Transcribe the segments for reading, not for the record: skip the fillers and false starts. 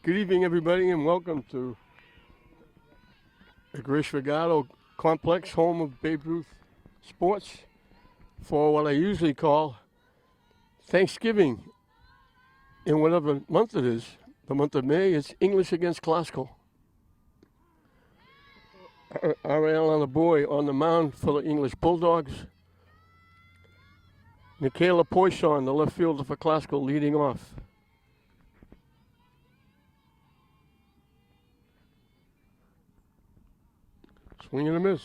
Good evening, everybody, and welcome to the Grace Regato Complex, home of Babe Ruth sports, for what I usually call Thanksgiving. In whatever month it is, the month of May, it's English against classical. Ariel on the boy on the mound for the English Bulldogs. Michaela Poisson, the left fielder for classical, leading off. Swing and a miss.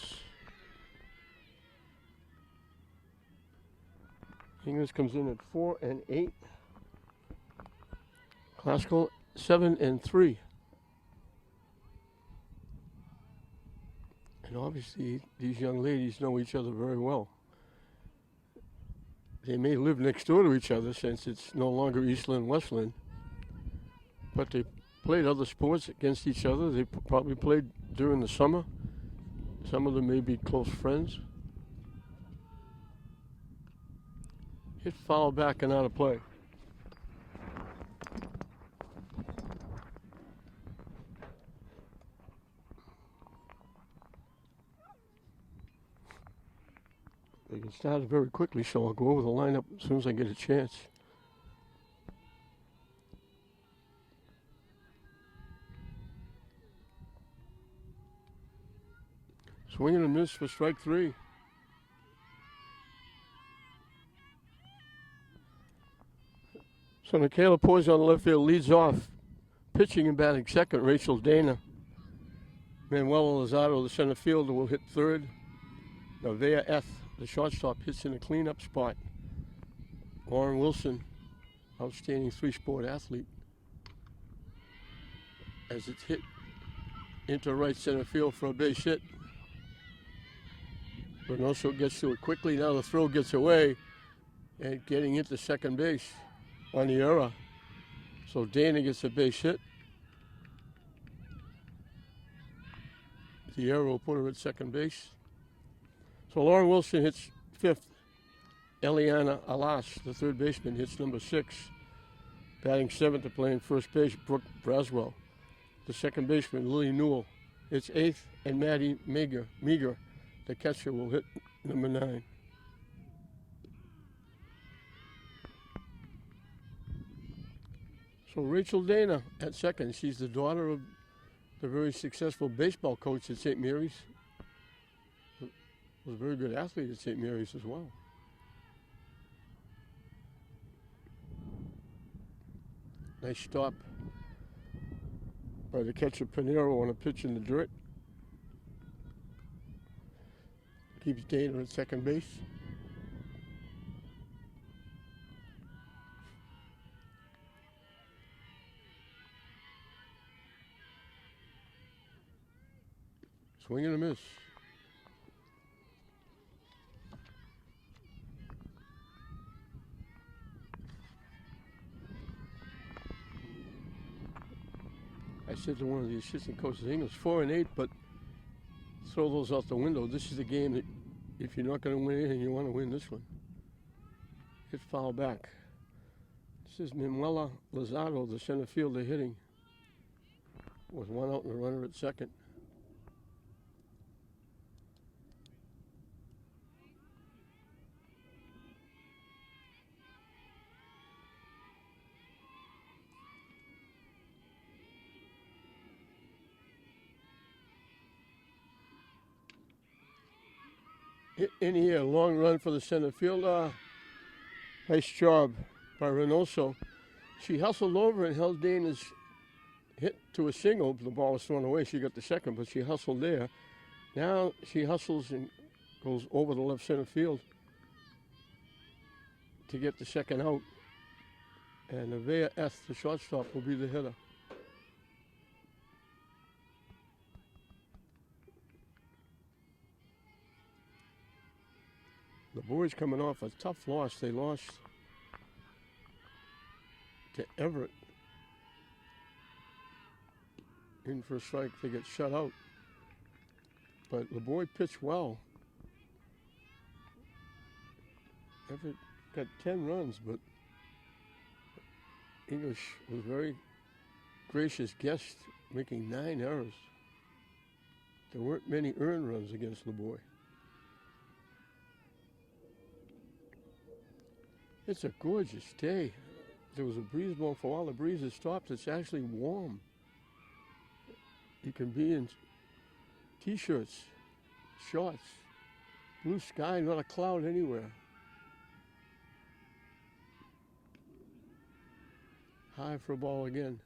English comes in at 4-8. Classical 7-3. And obviously, these young ladies know each other very well. They may live next door to each other since it's no longer Eastland, Westland. But they played other sports against each other. They probably played during the summer. Some of them may be close friends. Hit foul back and out of play. They can start it very quickly, so I'll go over the lineup as soon as I get a chance. Swing and a miss for strike three. So Michaela Poisson on the left field leads off. Pitching and batting second, Rachel Dana. Manuela Lozado, the center fielder, will hit third. Nevaeh Eth, the shortstop, hits in a cleanup spot. Lauren Wilson, outstanding three-sport athlete, as it's hit into right center field for a base hit. Reynoso gets to it quickly. Now the throw gets away and getting into second base on the error. So Dana gets a base hit. The error will put her at second base. So Lauren Wilson hits fifth. Eliana Alas, the third baseman, hits number 6. Batting seventh to playing first base, Brooke Braswell. The second baseman, Lily Newell, hits eighth. And Maddie Meager, the catcher, will hit number 9. So Rachel Dana at second. She's the daughter of the very successful baseball coach at St. Mary's. Was a very good athlete at St. Mary's as well. Nice stop by the catcher Pinero on a pitch in the dirt. Keeps Dana at second base. Swing and a miss. I said to one of the assistant coaches, English 4-8, but throw those out the window. This is the game that if you're not going to win anything, you want to win this one. Hit foul back. This is Manuela Lozado, the center fielder, hitting with one out and a runner at second. In here, long run for the center fielder. Nice job by Reynoso. She hustled over and held Dana's hit to a single. The ball was thrown away. She got the second, but she hustled there. Now she hustles and goes over the left center field to get the second out. And Nevaeh Eth, the shortstop, will be the hitter. The boys coming off a tough loss. They lost to Everett. In for a strike, they get shut out. But the boy pitched well. Everett got 10 runs, but English was very gracious guest making 9 errors. There weren't many earned runs against LeBoy. It's a gorgeous day. There was a breeze blowing. For all the breeze has stopped, it's actually warm. You can be in t-shirts, shorts, blue sky, not a cloud anywhere. High for a ball again.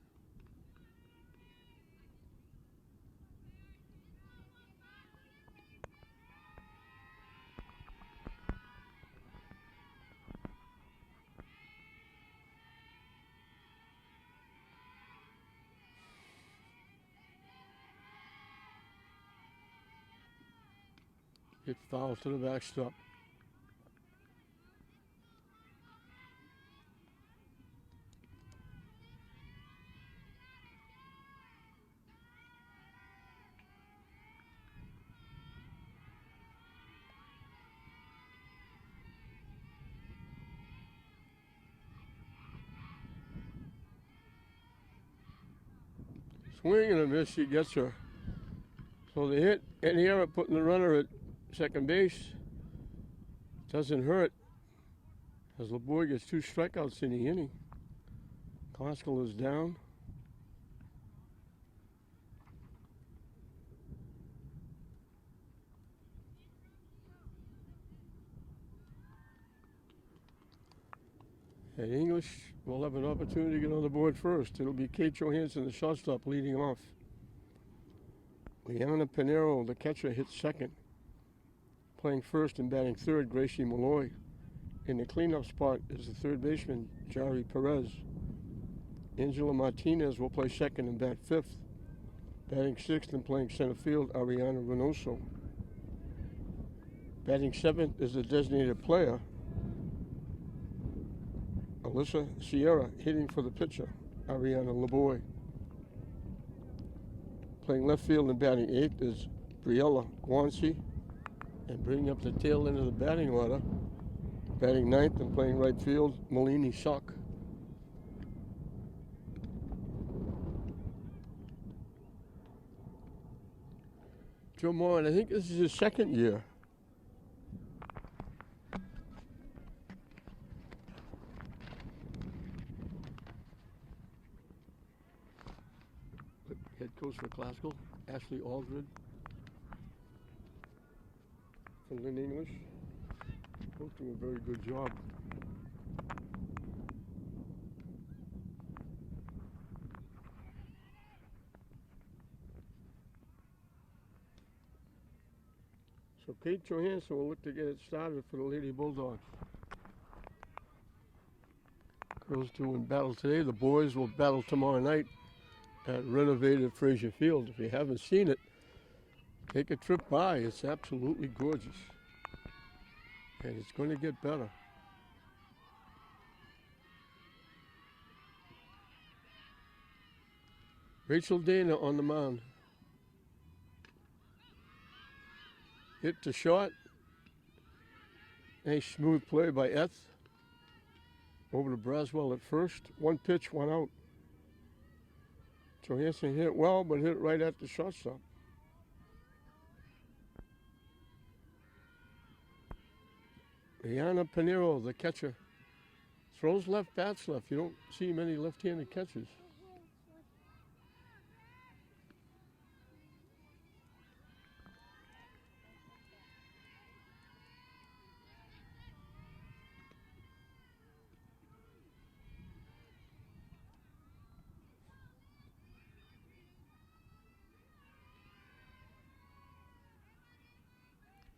Hit foul to the backstop. Swing and a miss, she gets her. So the hit and the error putting the runner at second base doesn't hurt, as LeBoy gets 2 strikeouts in the inning. Classical is down. And English will have an opportunity to get on the board first. It'll be Kate Johansson, the shortstop, leading off. Liana Pinero, the catcher, hits second. Playing first and batting third, Gracie Malloy. In the cleanup spot is the third baseman, Jari Perez. Angela Martinez will play second and bat fifth. Batting sixth and playing center field, Ariana Reynoso. Batting seventh is the designated player, Alyssa Sierra, hitting for the pitcher, Ariana LeBoy. Playing left field and batting eighth is Briella Guanci. And bringing up the tail end of the batting order, batting ninth and playing right field, Malini Shock. Joe Moran, I think this is his second year. Head coach for Classical, Ashley Aldred. For Lynn English, both doing a very good job. So Kate Johansson will look to get it started for the Lady Bulldogs. Girls doing battle today. The boys will battle tomorrow night at renovated Frazier Field. If you haven't seen it, take a trip by. It's absolutely gorgeous. And it's going to get better. Rachel Dana on the mound. Hit to short. Nice smooth play by Eth. Over to Braswell at first. 1 pitch, 1 out. Johansson hit well, but hit right at the shortstop. Liana Pinero, the catcher, throws left, bats left. You don't see many left-handed catchers.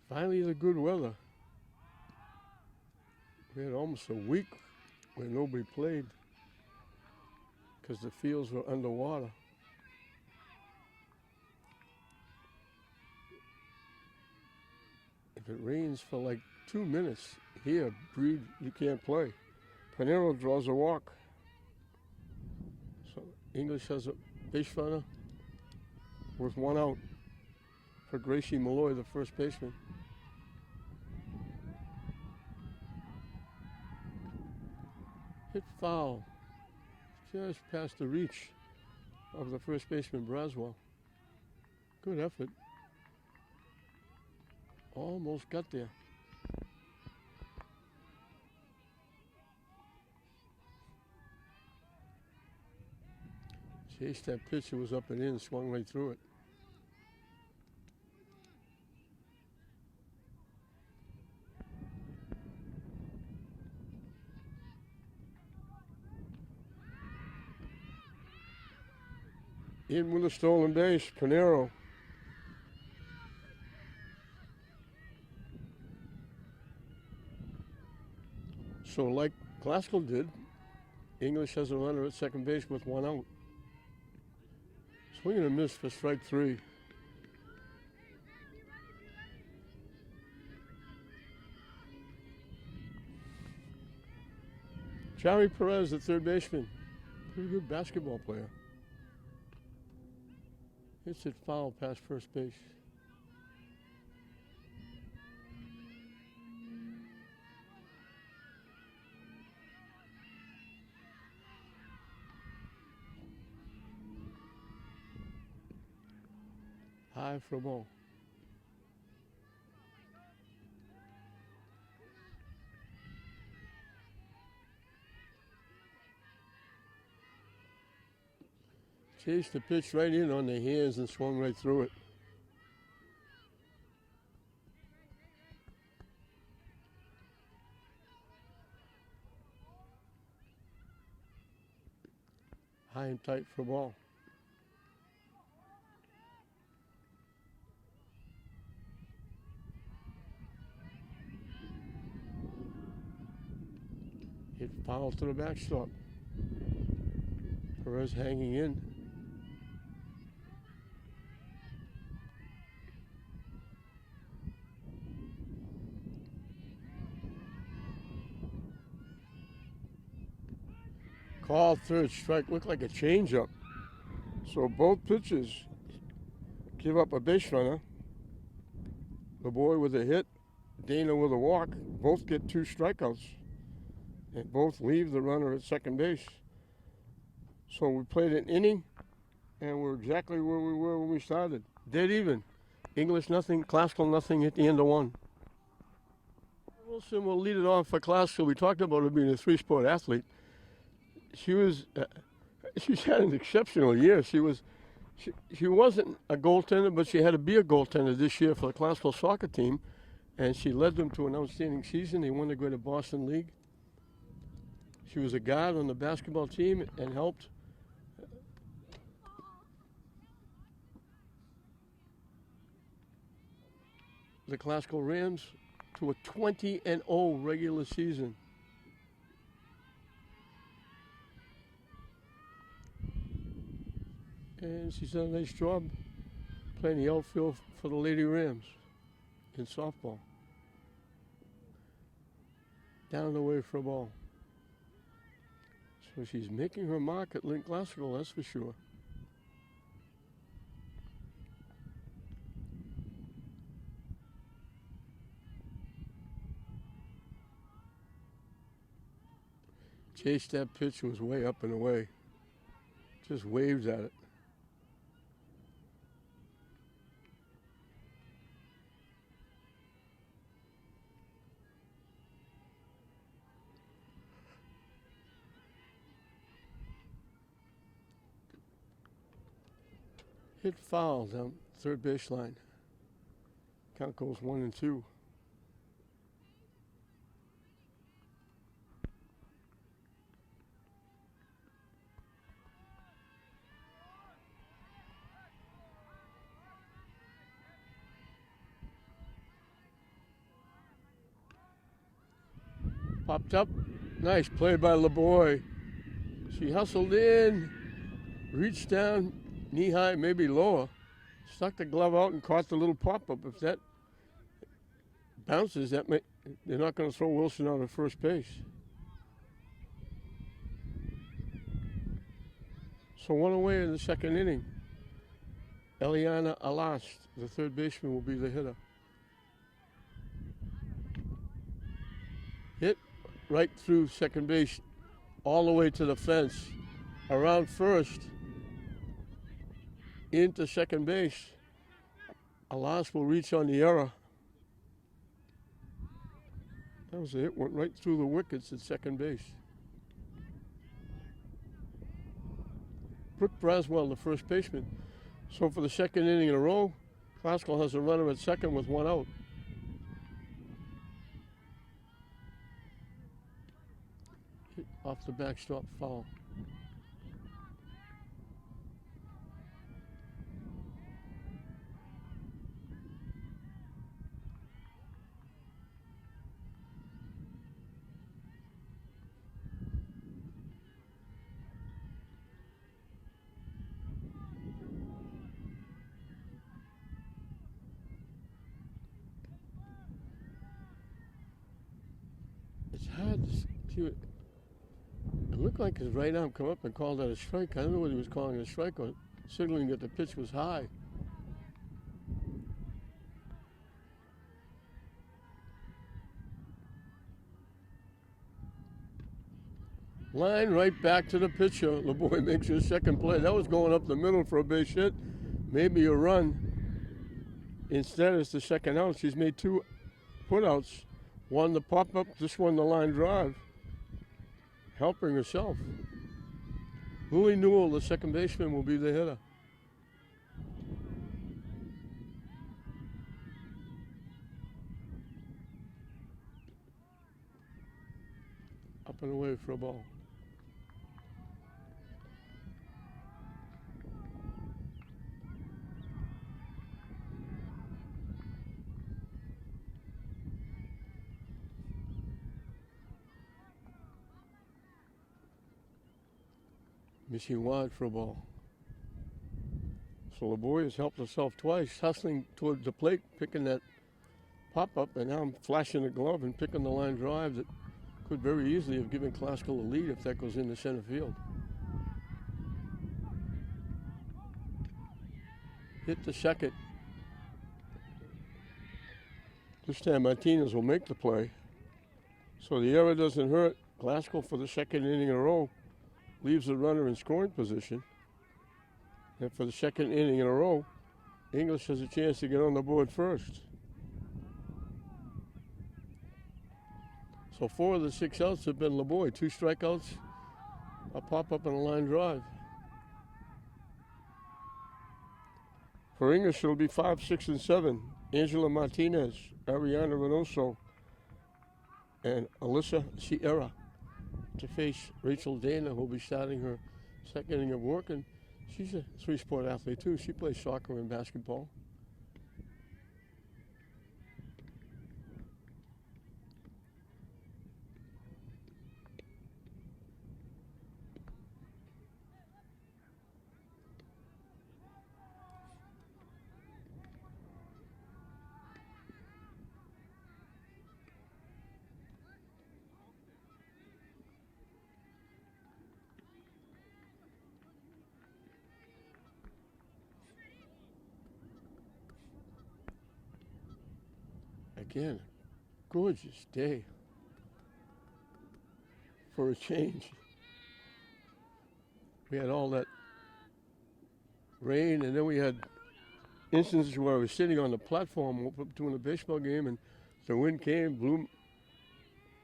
Finally, the good weather. We had almost a week where nobody played because the fields were underwater. If it rains for like 2 minutes here, Breed, you can't play. Pinero draws a walk. So English has a base runner with 1 out for Gracie Malloy, the first baseman. Hit foul, just past the reach. of the first baseman, Braswell. Good effort. Almost got there. Chased that pitch, it was up and in, swung right through it. In with a stolen base, Pinero. So like Glasgow did, English has a runner at second base with one out. Swing and a miss for strike three. Charlie Perez, the third baseman. Pretty good basketball player. Hits it foul past first base. High for a ball. Chased the pitch right in on the hands and swung right through it. High and tight for a ball. Hit foul to the backstop. Perez hanging in. Called third strike, looked like a changeup. So both pitches give up a base runner. The boy with a hit, Dana with a walk, both get two strikeouts. And both leave the runner at second base. So we played an inning, and we're exactly where we were when we started. Dead even. English nothing, Classical nothing at the end of one. Wilson will lead it off for Classical. We talked about her being a three-sport athlete. She's had an exceptional year. She wasn't a goaltender, but she had to be a goaltender this year for the Classical soccer team, and she led them to an outstanding season. They won the Greater Boston League. She was a guard on the basketball team and helped the Classical Rams to a 20-0 regular season. And she's done a nice job playing the outfield for the Lady Rams in softball. Down the way for a ball. So she's making her mark at Link Classical, that's for sure. Chased that pitch, was way up and away. Just waves at it. Hit foul down third baseline. Count goes 1-2. Popped up. Nice play by LeBoy. She hustled in, reached down, knee high, maybe lower, stuck the glove out and caught the little pop-up. If that bounces, they're not going to throw Wilson out of first base. So one away in the second inning. LEHS, the third baseman, will be the hitter. Hit right through second base, all the way to the fence, around first. into second base. LEHS will reach on the error. That was a hit, went right through the wickets at second base. Brooke Braswell, the first baseman. So for the second inning in a row, Classical has a runner at second with one out. Hit off the backstop, foul. It's hard to see it. It looked like his right arm come up and called that a strike. I don't know whether he was calling it a strike or signaling that the pitch was high. Line right back to the pitcher. LeBoy makes his second play. That was going up the middle for a base hit. Maybe a run. Instead, it's the second out. She's made two putouts. One the pop-up, this one the line drive. Helping herself. Louie Newell, the second baseman, will be the hitter. Up and away for a ball. Missing wide for a ball. So LeBoy has helped herself twice, hustling towards the plate, picking that pop-up, and now I'm flashing the glove and picking the line drive that could very easily have given Classical a lead if that goes into center field. Hit the second. This time Martinez will make the play. So the error doesn't hurt. Classical for the second inning in a row leaves the runner in scoring position. And for the second inning in a row, English has a chance to get on the board first. So 4 of the 6 outs have been LeBoy. 2 strikeouts, a pop-up and a line drive. For English, it'll be 5, 6, and 7. Angela Martinez, Ariana Reynoso, and Alyssa Sierra to face Rachel Dana, who'll be starting her second inning of work. And she's a 3-sport athlete, too. She plays soccer and basketball. Again, gorgeous day for a change. We had all that rain, and then we had instances where I was sitting on the platform doing a baseball game, and the wind came, blew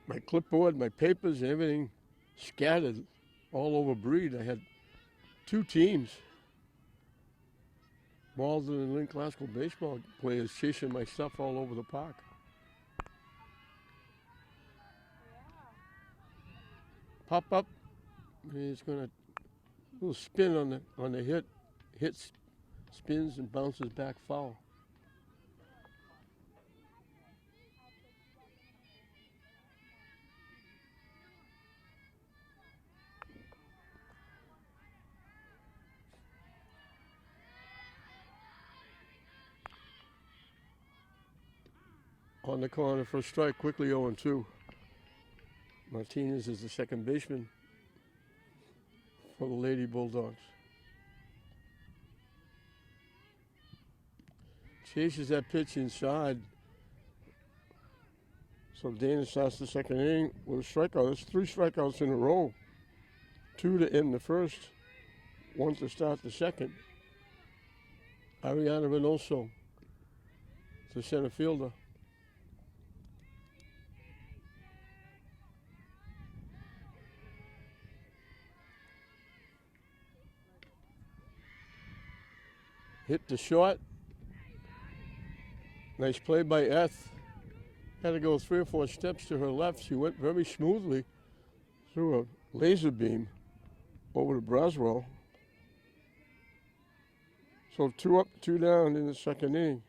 my clipboard, my papers, and everything scattered all over Breed. I had 2 teams, Malden and Lynn Classical baseball players, chasing my stuff all over the park. Pop up, it's going to little spin on the hit, hits, spins and bounces back foul. On the corner for a strike, quickly 0-2. Martinez is the second baseman for the Lady Bulldogs. Chases that pitch inside. So Dana starts the second inning with a strikeout. That's 3 strikeouts in a row. 2 to end the first, 1 to start the second. Ariana Reynoso, the center fielder. Hit the short. Nice play by Eth. Had to go 3 or 4 steps to her left. She went very smoothly through a laser beam over to Braswell. So 2 up, 2 down in the second inning.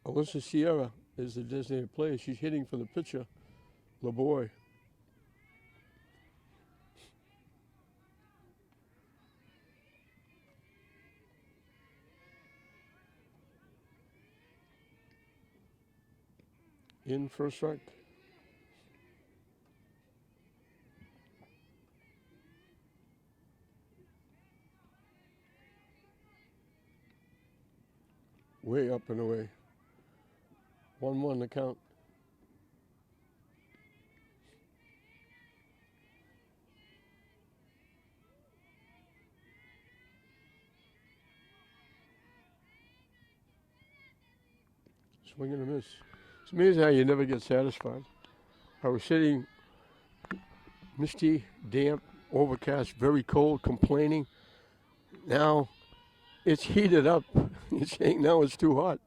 Alyssa Sierra is the designated player. She's hitting for the pitcher, LeBoy. In for a strike. Way up and away. 1-1 the count. Swing and a miss. It's amazing how you never get satisfied. I was sitting misty, damp, overcast, very cold, complaining. Now it's heated up. You're saying now it's too hot.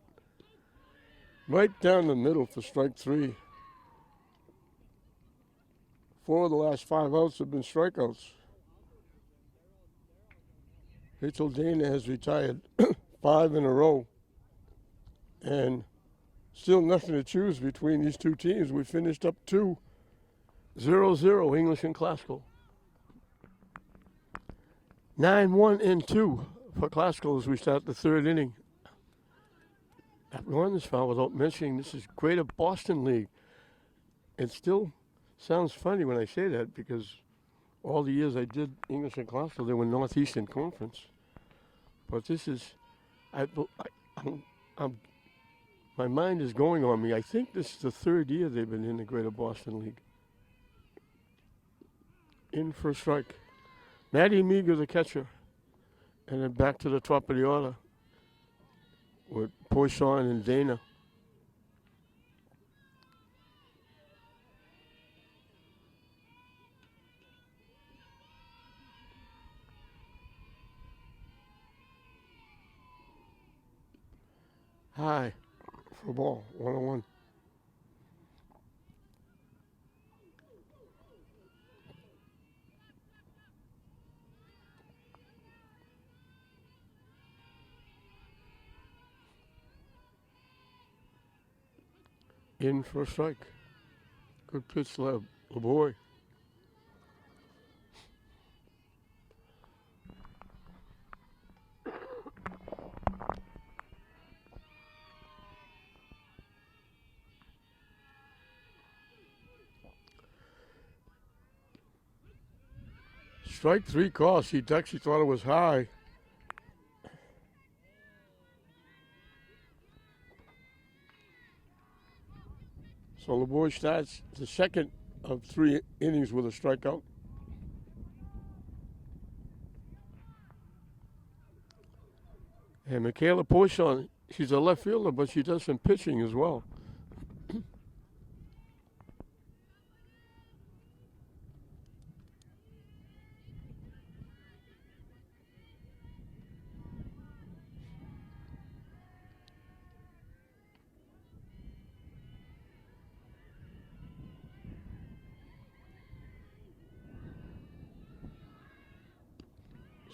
Right down the middle for strike 3. 4 of the last 5 outs have been strikeouts. Rachel Dana has retired 5 in a row. And still nothing to choose between these two teams. We finished up 2-0-0 English and Classical. 9-1-2 for Classical as we start the 3rd inning. I've gone this far without mentioning this is Greater Boston League. It still sounds funny when I say that because all the years I did English and Classical, they were Northeastern Conference. But this is, my mind is going on me. I think this is the 3rd year they've been in the Greater Boston League. In for a strike. Maddie Meager, the catcher. And then back to the top of the order with Poisson and Dana. High for ball, 1-1. In for a strike. Good pitch, LeBoy. Strike 3 call. She actually thought it was high. So LeBoy starts the second of 3 innings with a strikeout. And Michaela Poisson, she's a left fielder, but she does some pitching as well.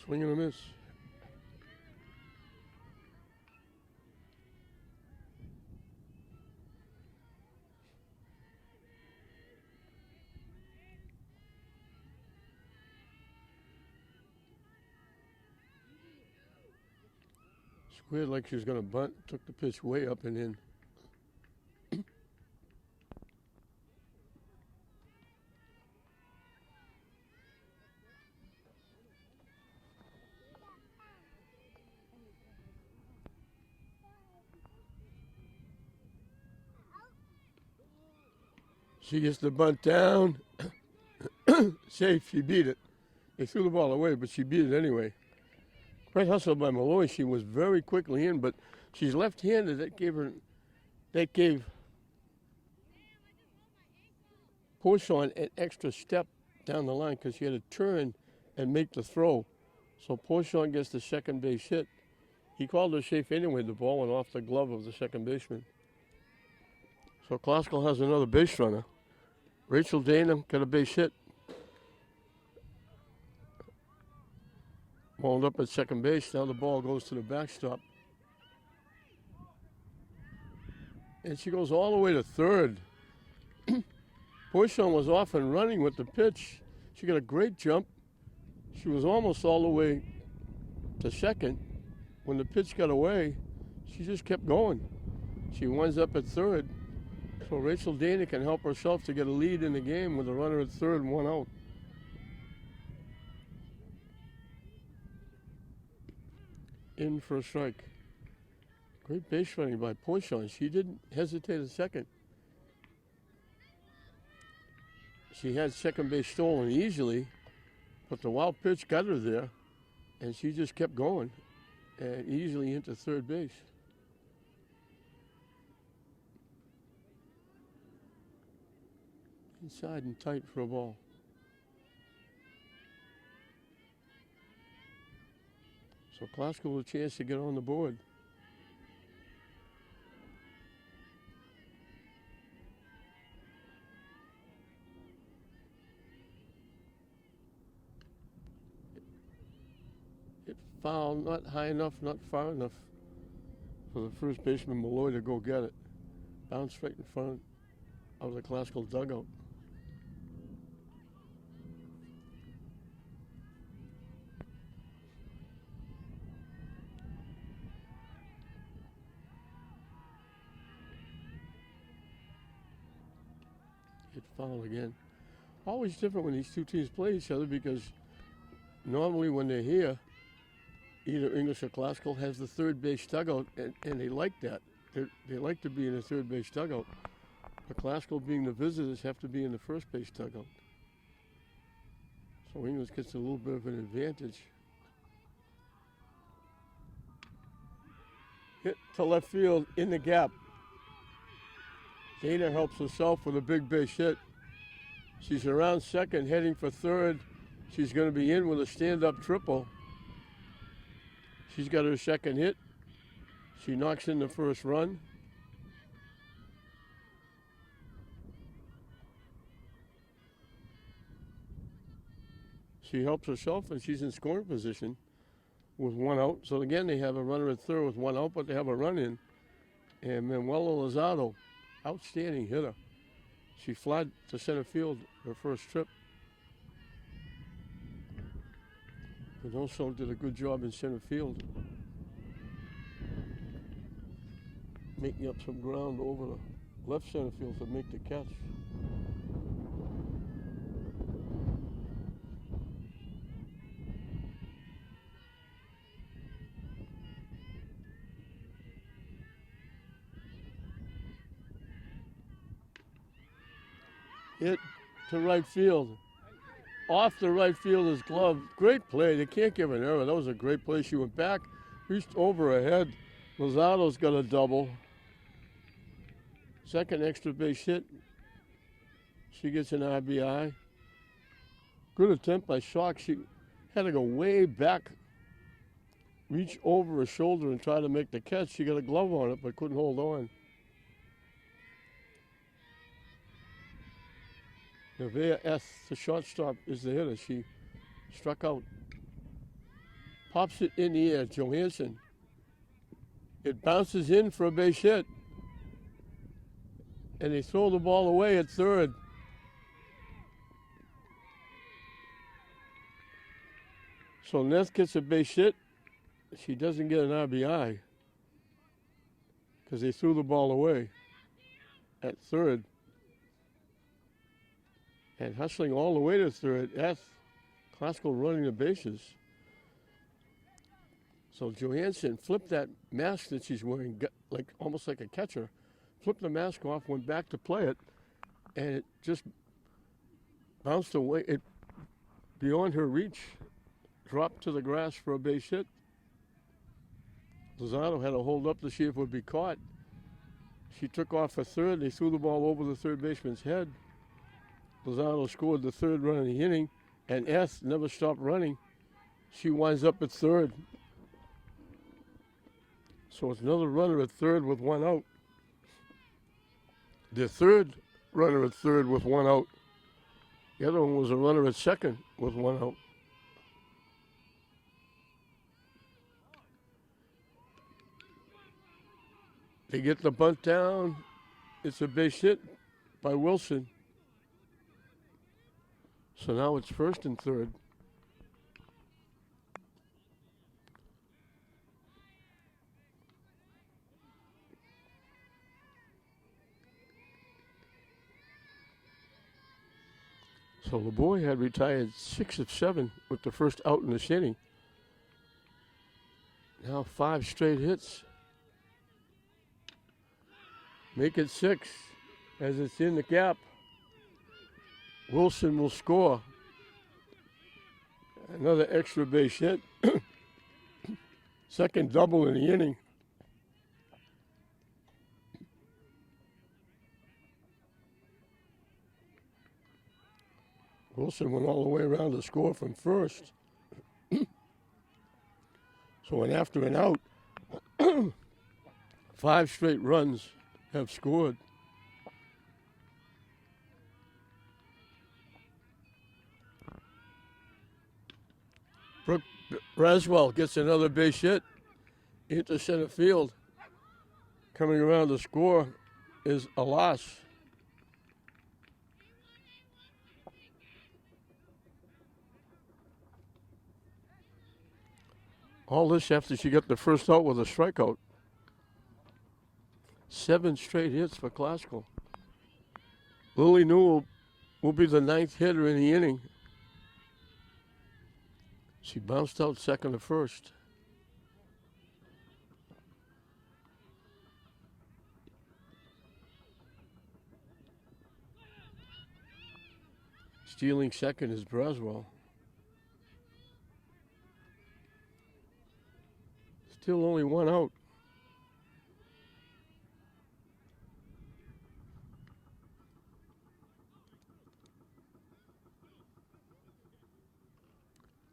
Swing and a miss. Squared like she was going to bunt, took the pitch way up and in. She gets the bunt down. Safe, she beat it. They threw the ball away, but she beat it anyway. Great hustle by Malloy. She was very quickly in, but she's left-handed. That gave Porchon an extra step down the line because she had to turn and make the throw. So Porchon gets the second base hit. He called her safe anyway. The ball went off the glove of the second baseman. So Classical has another base runner. Rachel Dana got a base hit. Wound up at second base. Now the ball goes to the backstop. And she goes all the way to third. Porchon was off and running with the pitch. She got a great jump. She was almost all the way to second. When the pitch got away, she just kept going. She winds up at third. So Rachel Dana can help herself to get a lead in the game with a runner at third and one out. In for a strike. Great base running by Porchon. She didn't hesitate a second. She had second base stolen easily, but the wild pitch got her there, and she just kept going and easily into third base. Inside and tight for a ball. So Classical with a chance to get on the board. It fouled, not high enough, not far enough for the first baseman Malloy to go get it. Bounced right in front of the Classical dugout. Hit foul again. Always different when these two teams play each other because normally when they're here, either English or Classical has the third base dugout, and they like that. They like to be in the third base dugout. But Classical, being the visitors, have to be in the first base dugout. So English gets a little bit of an advantage. Hit to left field in the gap. Dana helps herself with a big base hit. She's around second, heading for third. She's going to be in with a stand-up triple. She's got her second hit. She knocks in the first run. She helps herself, and she's in scoring position with one out. So again, they have a runner at third with one out, but they have a run in. And Manuela Lozado, outstanding hitter. She flied to center field her first trip. And also did a good job in center field, making up some ground over the left center field to make the catch. Hit to right field. Off the right fielder's glove. Great play. They can't give an error. That was a great play. She went back, reached over her head. Lozado's got a double. Second extra base hit. She gets an RBI. Good attempt by Shock. She had to go way back, reach over her shoulder and try to make the catch. She got a glove on it but couldn't hold on. Nevaeh S., the shortstop, is the hitter. She struck out. Pops it in the air. Johansson. It bounces in for a base hit. And they throw the ball away at third. So Ness gets a base hit. She doesn't get an RBI because they threw the ball away at third. And hustling all the way to third, that's Classical running the bases. So Johansson flipped that mask that she's wearing, like almost like a catcher, flipped the mask off, went back to play it, and it just bounced away. It beyond her reach, dropped to the grass for a base hit. Lozano had to hold up to see if it would be caught. She took off for third. They threw the ball over the third baseman's head. Lozano scored the third run of the inning, and S never stopped running. She winds up at third. So it's another runner at third with one out. The third runner at third with one out. The other one was a runner at second with one out. They get the bunt down. It's a base hit by Wilson. So now it's first and third. So LeBoy had retired 6 of 7 with the first out in this inning. Now 5 straight hits. Make it 6 as it's in the gap. Wilson will score. Another extra base hit. Second double in the inning. Wilson went all the way around to score from first. So an after and out, 5 straight runs have scored. Brooke Braswell gets another base hit into center field. Coming around to score is LEHS. All this after she got the first out with a strikeout. 7 straight hits for Classical. Lily Newell will be the 9th hitter in the inning. She bounced out second to first. Stealing second is Braswell. Still only one out.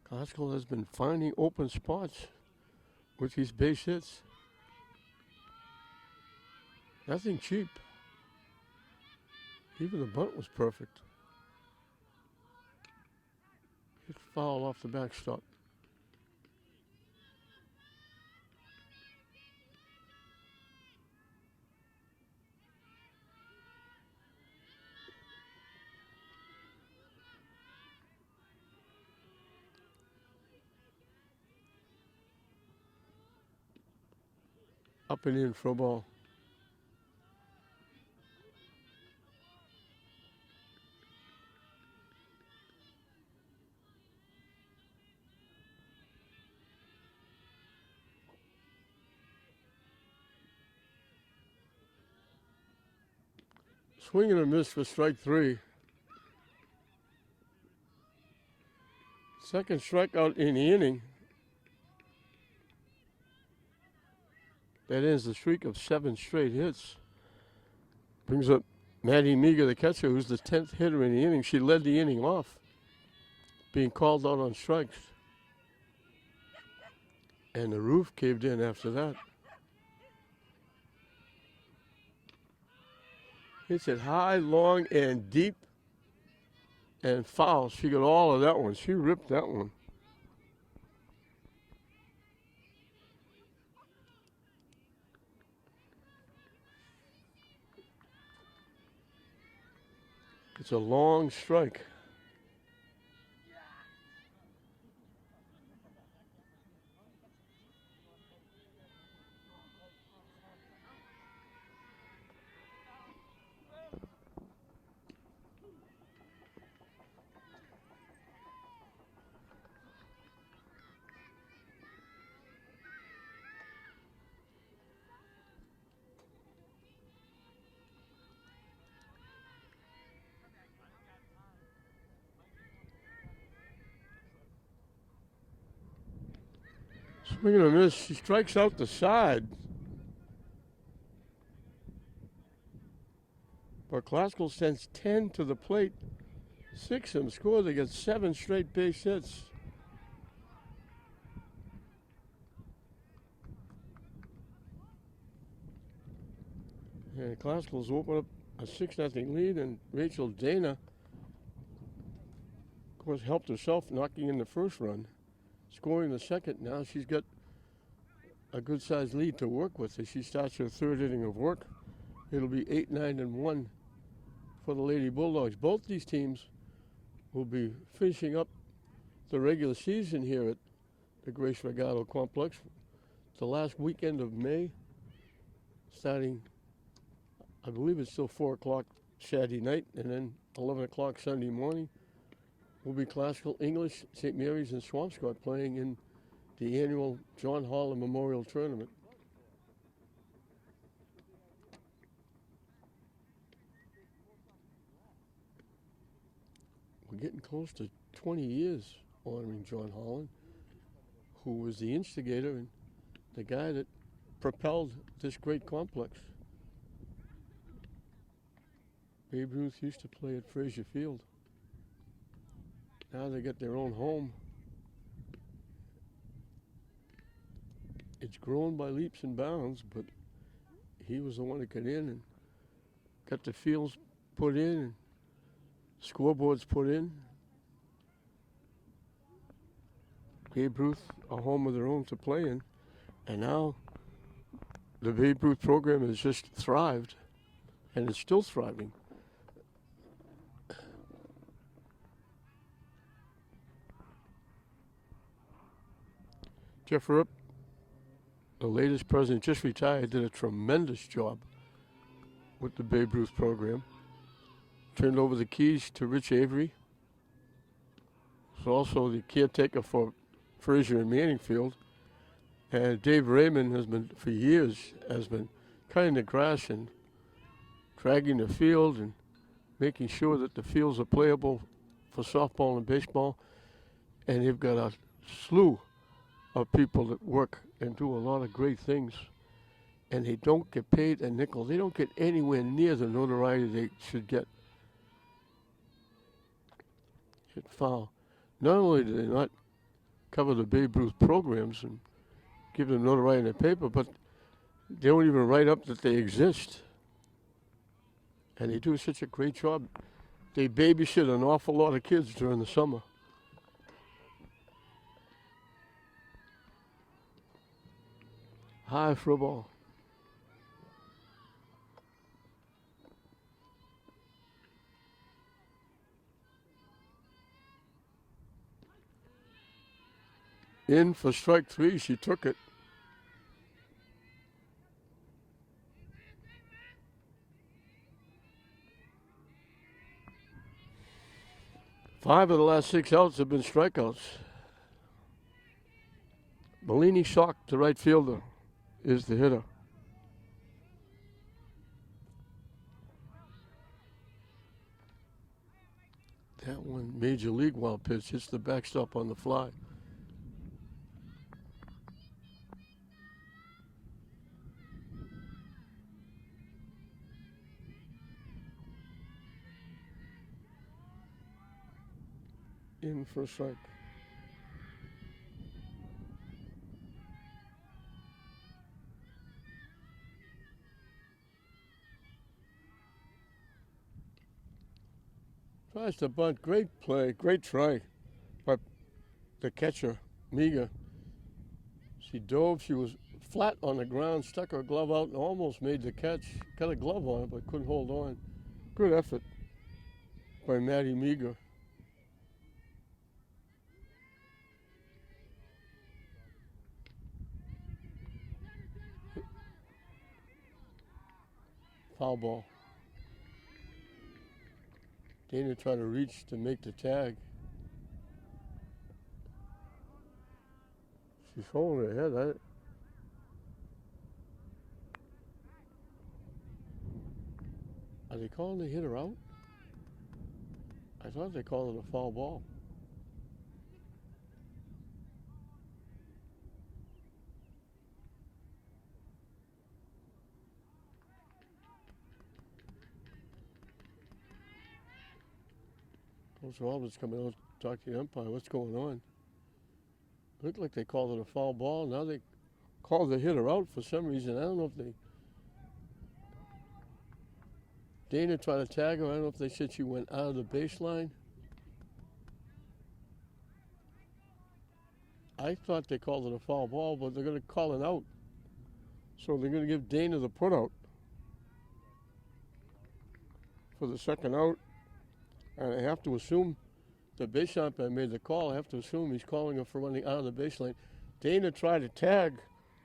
Classical has been finding open spots with these base hits. Nothing cheap. Even the bunt was perfect. Hit foul off the backstop. Up and in for a ball. Swing and a miss for strike 3. Second strikeout in the inning. That ends the streak of 7 straight hits. Brings up Maddie Meager, the catcher, who's the 10th hitter in the inning. She led the inning off, being called out on strikes. And the roof caved in after that. Hits it high, long, and deep, and foul. She got all of that one. She ripped that one. It's a long strike. Swing and a miss. She strikes out the side. But Classical sends 10 to the plate. 6 of them score. They get 7 straight base hits. And Classical's open up a 6-0 lead, and Rachel Dana, of course, helped herself knocking in the first run. Scoring the second. Now she's got a good-sized lead to work with as she starts her third inning of work. It'll be 8-9-1 for the Lady Bulldogs. Both these teams will be finishing up the regular season here at the Grace Regato Complex. The last weekend of May, starting, I believe it's still 4 o'clock Saturday night, and then 11 o'clock Sunday morning, will be Classical, English, St. Mary's, and Swampscott playing in the annual John Holland Memorial Tournament. We're getting close to 20 years honoring John Holland, who was the instigator and the guy that propelled this great complex. Babe Ruth used to play at Frazier Field. Now they got their own home. It's grown by leaps and bounds, but he was the one that got in and got the fields put in and scoreboards put in. Babe Ruth, a home of their own to play in. And now the Babe Ruth program has just thrived, and it's still thriving. Jeff Rupp, the latest president, just retired, did a tremendous job with the Babe Ruth program. Turned over the keys to Rich Avery. He's also the caretaker for Frazier and Manning Field. And Dave Raymond has been, for years, cutting the grass and dragging the field and making sure that the fields are playable for softball and baseball. And they've got a slew of people that work and do a lot of great things. And they don't get paid a nickel. They don't get anywhere near the notoriety they should get. Hit foul. Not only do they not cover the Babe Ruth programs and give them notoriety in the paper, but they don't even write up that they exist. And they do such a great job. They babysit an awful lot of kids during the summer. High for a ball. In for strike 3, she took it. Five of the last 6 outs have been strikeouts. Bellini Shock, the right fielder, is the hitter. That one, major league wild pitch, hits the backstop on the fly. In for a strike. Tries to bunt. Great play, great try. But the catcher, Miga, she dove. She was flat on the ground, stuck her glove out, and almost made the catch. Got a glove on it, but couldn't hold on. Good effort by Maddie Miga. Foul ball. Dana tried to reach to make the tag. She's holding her head. Are they calling the hitter out? I thought they called it a foul ball. Coach Roberts coming out to talk to the umpire. What's going on? Looked like they called it a foul ball. Now they called the hitter out for some reason. I don't know if they... Dana tried to tag her. I don't know if they said she went out of the baseline. I thought they called it a foul ball, but they're going to call it out. So they're going to give Dana the put out for the second out. And I have to assume the base umpire made the call. I have to assume he's calling her for running out of the baseline. Dana tried to tag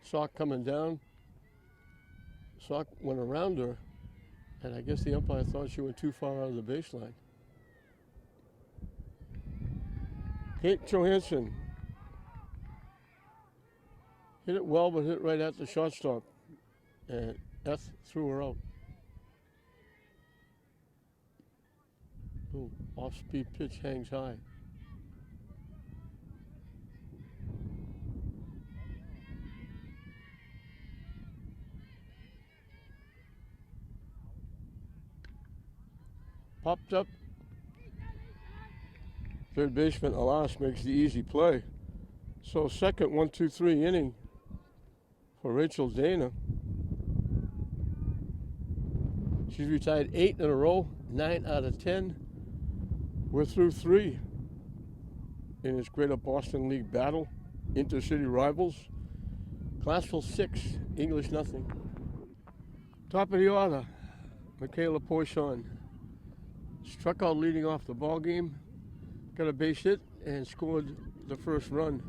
Sock coming down. Sock went around her, and I guess the umpire thought she went too far out of the baseline. Kate Johansson hit it well, but hit right at the shortstop, and F threw her out. Ooh, off-speed pitch hangs high. Popped up. Third baseman LEHS makes the easy play. So second 1-2-3 inning for Rachel Dana. She's retired 8 in a row, 9 out of 10. We're through 3 in this Greater Boston League battle. Intercity rivals. Classville 6, English nothing. Top of the order, Michaela Porchon. Struck out leading off the ball game, got a base hit, and scored the first run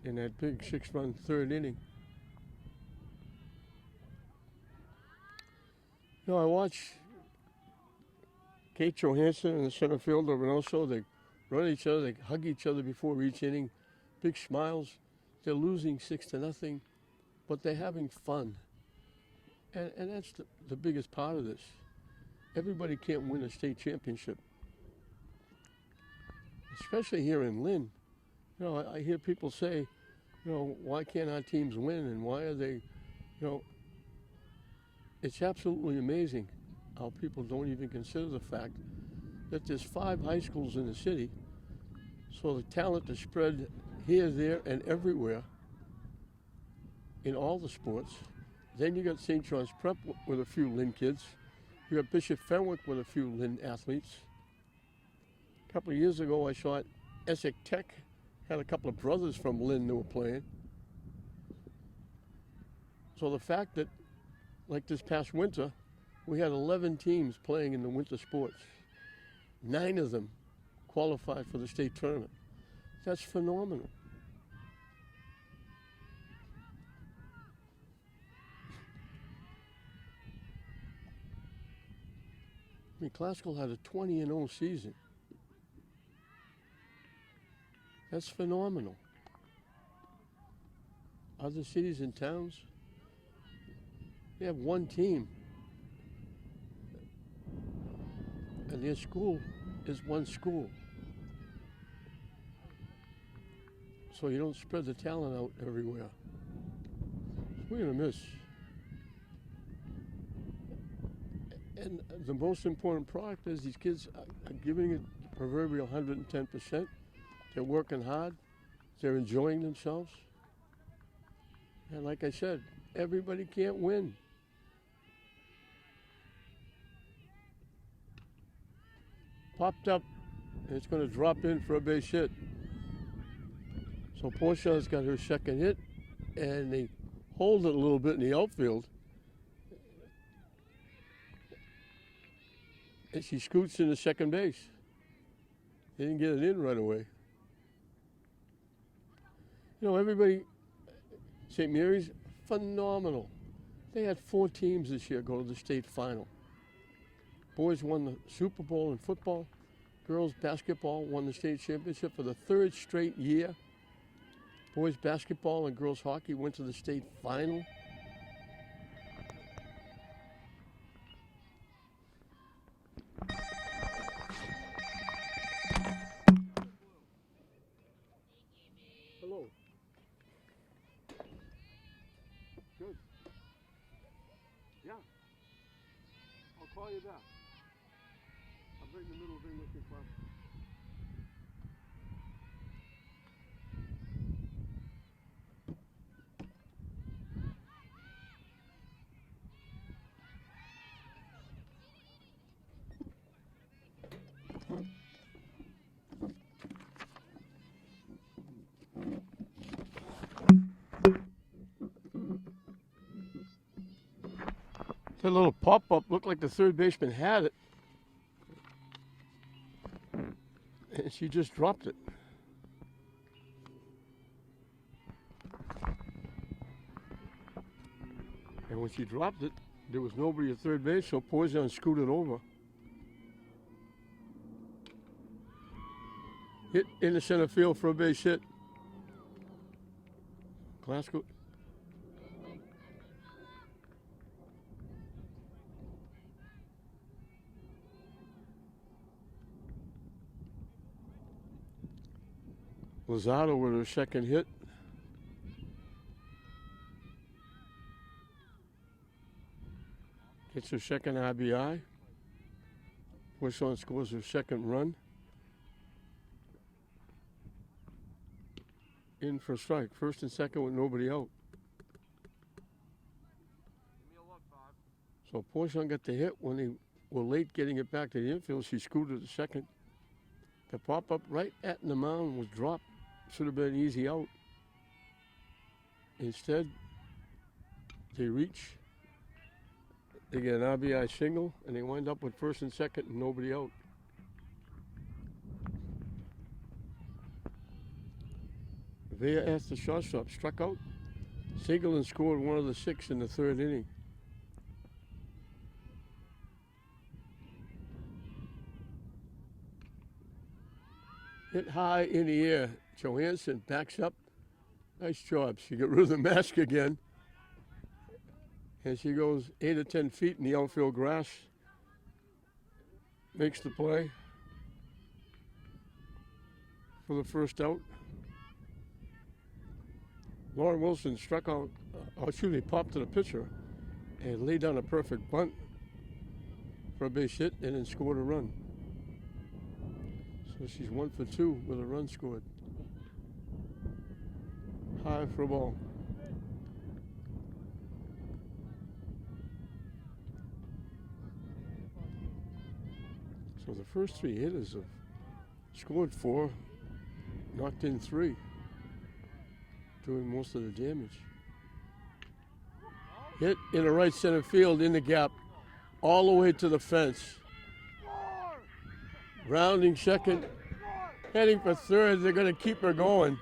in that big 6-run third inning. You know, I watch Kate Johansson and the center fielder, and also they run each other, they hug each other before each inning. Big smiles. They're losing 6-0, but they're having fun. And that's the biggest part of this. Everybody can't win a state championship, especially here in Lynn. You know, I hear people say, you know, why can't our teams win, and why are they, you know, it's absolutely amazing how people don't even consider the fact that there's 5 high schools in the city, so the talent is spread here, there, and everywhere in all the sports. Then you got St. John's Prep with a few Lynn kids. You got Bishop Fenwick with a few Lynn athletes. A couple of years ago, I saw Essex Tech had a couple of brothers from Lynn that were playing. So the fact that, like this past winter, we had 11 teams playing in the winter sports. 9 of them qualified for the state tournament. That's phenomenal. I mean, Classical had a 20-0 season. That's phenomenal. Other cities and towns, they have one team, and their school is one school. So you don't spread the talent out everywhere. We're going to miss. And the most important product is these kids are giving it the proverbial 110%. They're working hard. They're enjoying themselves. And like I said, everybody can't win. Popped up, and it's going to drop in for a base hit. So Porchon's got her second hit, and they hold it a little bit in the outfield. And she scoots into second base. They didn't get it in right away. You know, everybody, St. Mary's, phenomenal. They had 4 teams this year go to the state final. Boys won the Super Bowl in football. Girls basketball won the state championship for the 3rd straight year. Boys basketball and girls hockey went to the state final. Hello. Good. Yeah. I'll call you back. right in the middle of English and Clark. That little pop-up looked like the third baseman had it. And she just dropped it. And when she dropped it, there was nobody at third base, so Poison scooted over. Hit in the center field for a base hit. Glasgow. Lozado with her second hit. Gets her second RBI. Poisson scores her second run. In for a strike. First and second with nobody out. So Poisson got the hit when they were late getting it back to the infield. She scooted to second. The pop-up right at the mound was dropped. Should have been an easy out. Instead, they reach. They get an RBI single, and they wind up with first and second and nobody out. Villa asked the shortstop, struck out, singled and scored one of the 6 in the third inning. Hit high in the air. Johansson backs up. Nice job. She got rid of the mask again. And she goes 8 or 10 feet in the outfield grass. Makes the play for the first out. Lauren Wilson struck out, popped to the pitcher and laid down a perfect bunt for a base hit and then scored a run. So she's 1 for 2 with a run scored. High for a ball. So the first 3 hitters have scored 4, knocked in 3, doing most of the damage. Hit in the right center field in the gap, all the way to the fence. Rounding second, heading for third. They're going to keep her going.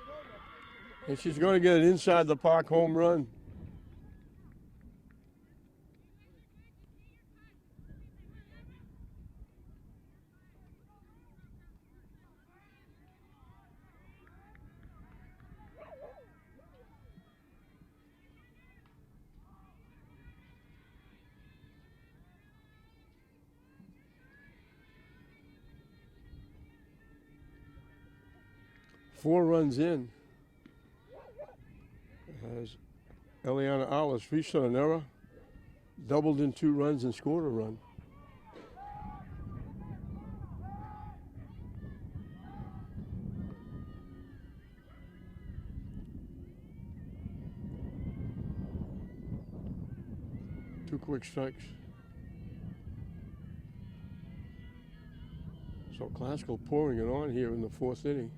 And she's going to get an inside the park home run. Four runs in as Eliana Alice reached on an error, doubled in 2 runs and scored a run. Two quick strikes. So Classical pouring it on here in the 4th inning.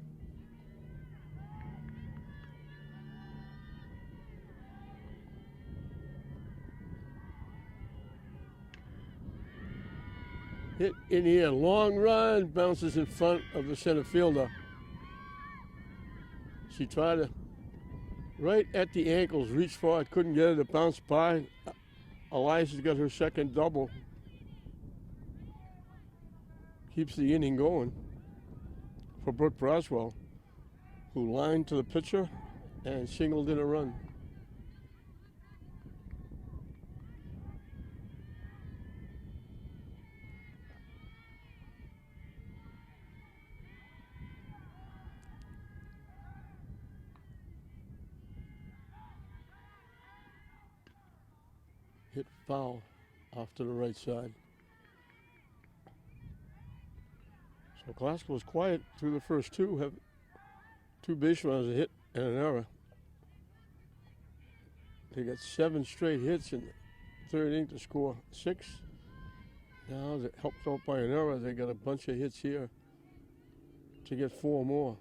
Hit in here, long run, bounces in front of the center fielder. She tried to, right at the ankles, reach for it, couldn't get it to bounce by. Elias has got her second double. Keeps the inning going for Brooke Braswell, who lined to the pitcher and singled in a run. Hit foul off to the right side. So Glasgow was quiet through the first two. Have two base runners, a hit and an error. They got 7 straight hits in the third inning to score 6. Now, helped out by an error, they got a bunch of hits here to get 4 more.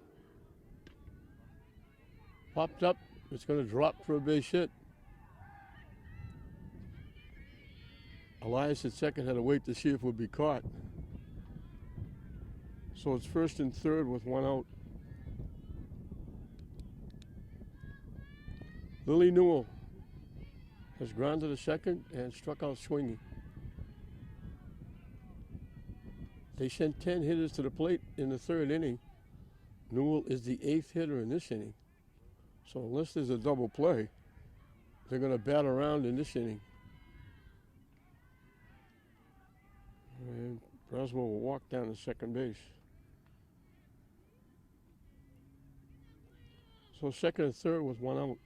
Popped up, it's going to drop for a base hit. Elias at second had to wait to see if it would be caught. So it's first and third with 1 out. Lily Newell has grounded to second and struck out swinging. They sent 10 hitters to the plate in the third inning. Newell is the 8th hitter in this inning. So unless there's a double play, they're going to bat around in this inning. And Braswell will walk down to second base. So second and third with 1 out.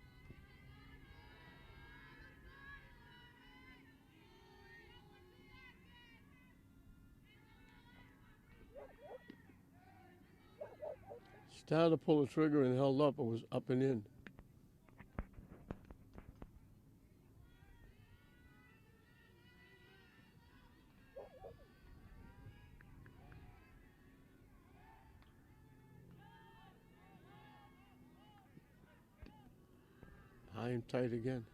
Started to pull the trigger and held up. It was up and in. High and tight again.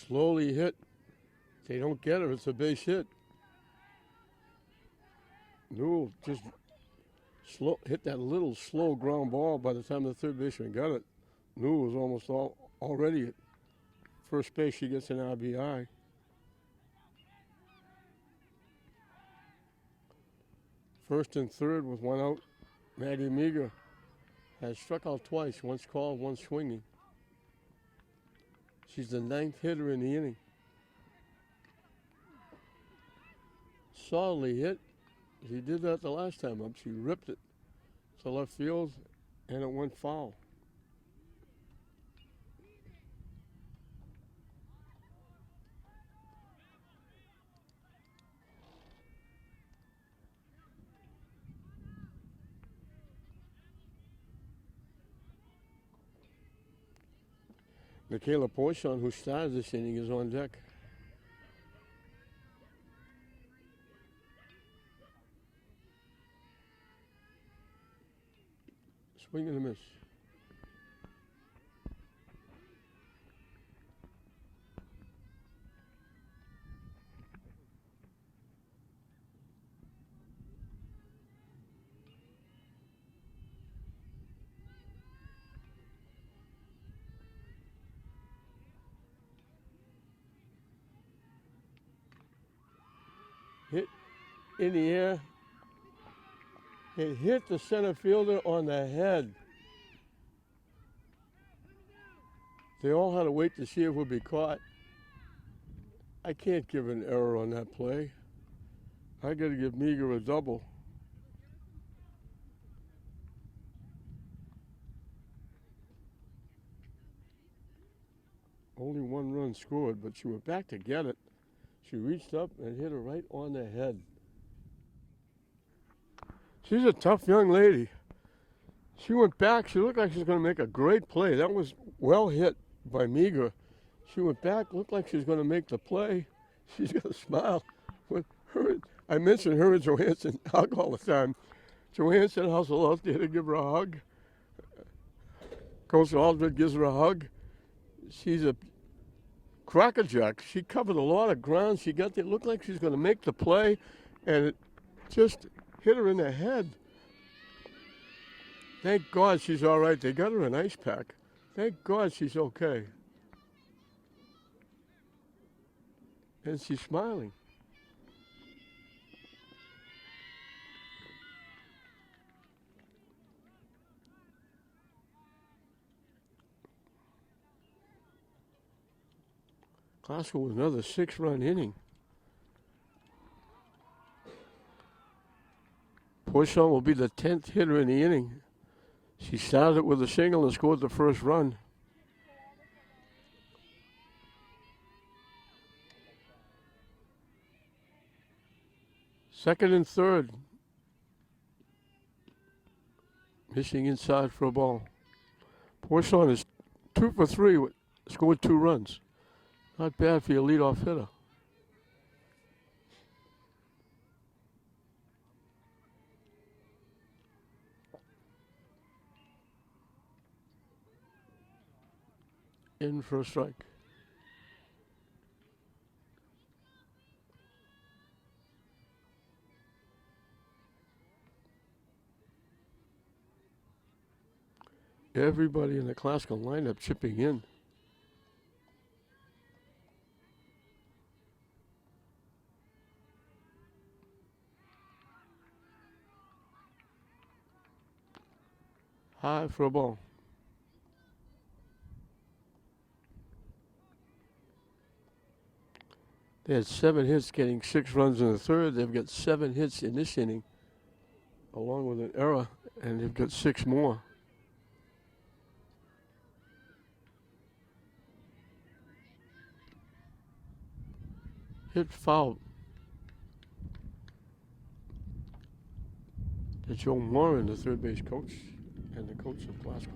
Slowly hit. If they don't get her, it's a base hit. Newell just hit that little slow ground ball. By the time the third baseman got it, Newell was almost already at first base. She gets an RBI. First and third with 1 out. Maddie Meager has struck out twice, once called, once swinging. She's the 9th hitter in the inning. Solidly hit. She did that the last time up. She ripped it to left field, and it went foul. Michaela Poisson, who started this inning, is on deck. Swing and a miss. Hit in the air. It hit the center fielder on the head. They all had to wait to see if it would be caught. I can't give an error on that play. I got to give Meager a double. Only 1 run scored, but she went back to get it. She reached up and hit her right on the head. She's a tough young lady. She went back. She looked like she was going to make a great play. That was well hit by Meager. She went back, looked like she was going to make the play. She's got a smile. With her, I mentioned her and Johansson hug all the time. Johansson hustled out there to give her a hug. Coach Aldred gives her a hug. She's a crackerjack. She covered a lot of ground. She got there, looked like she was going to make the play, and it just hit her in the head. Thank God she's all right. They got her an ice pack. Thank God she's okay. And she's smiling. Glasgow with another 6-run inning. Poisson will be the 10th hitter in the inning. She started with a single and scored the first run. Second and third. Missing inside for a ball. Poisson is 2 for 3, scored 2 runs. Not bad for your leadoff hitter. In for a strike. Everybody in the classical lineup chipping in. High for a ball. They had 7 hits, getting 6 runs in the third. They've got 7 hits in this inning, along with an error, and they've got 6 more. Hit foul. It's Joe Warren, the third base coach, and the coach of Glasgow.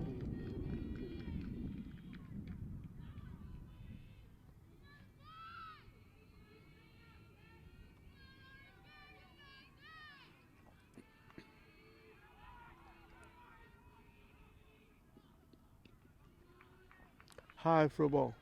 High for a ball.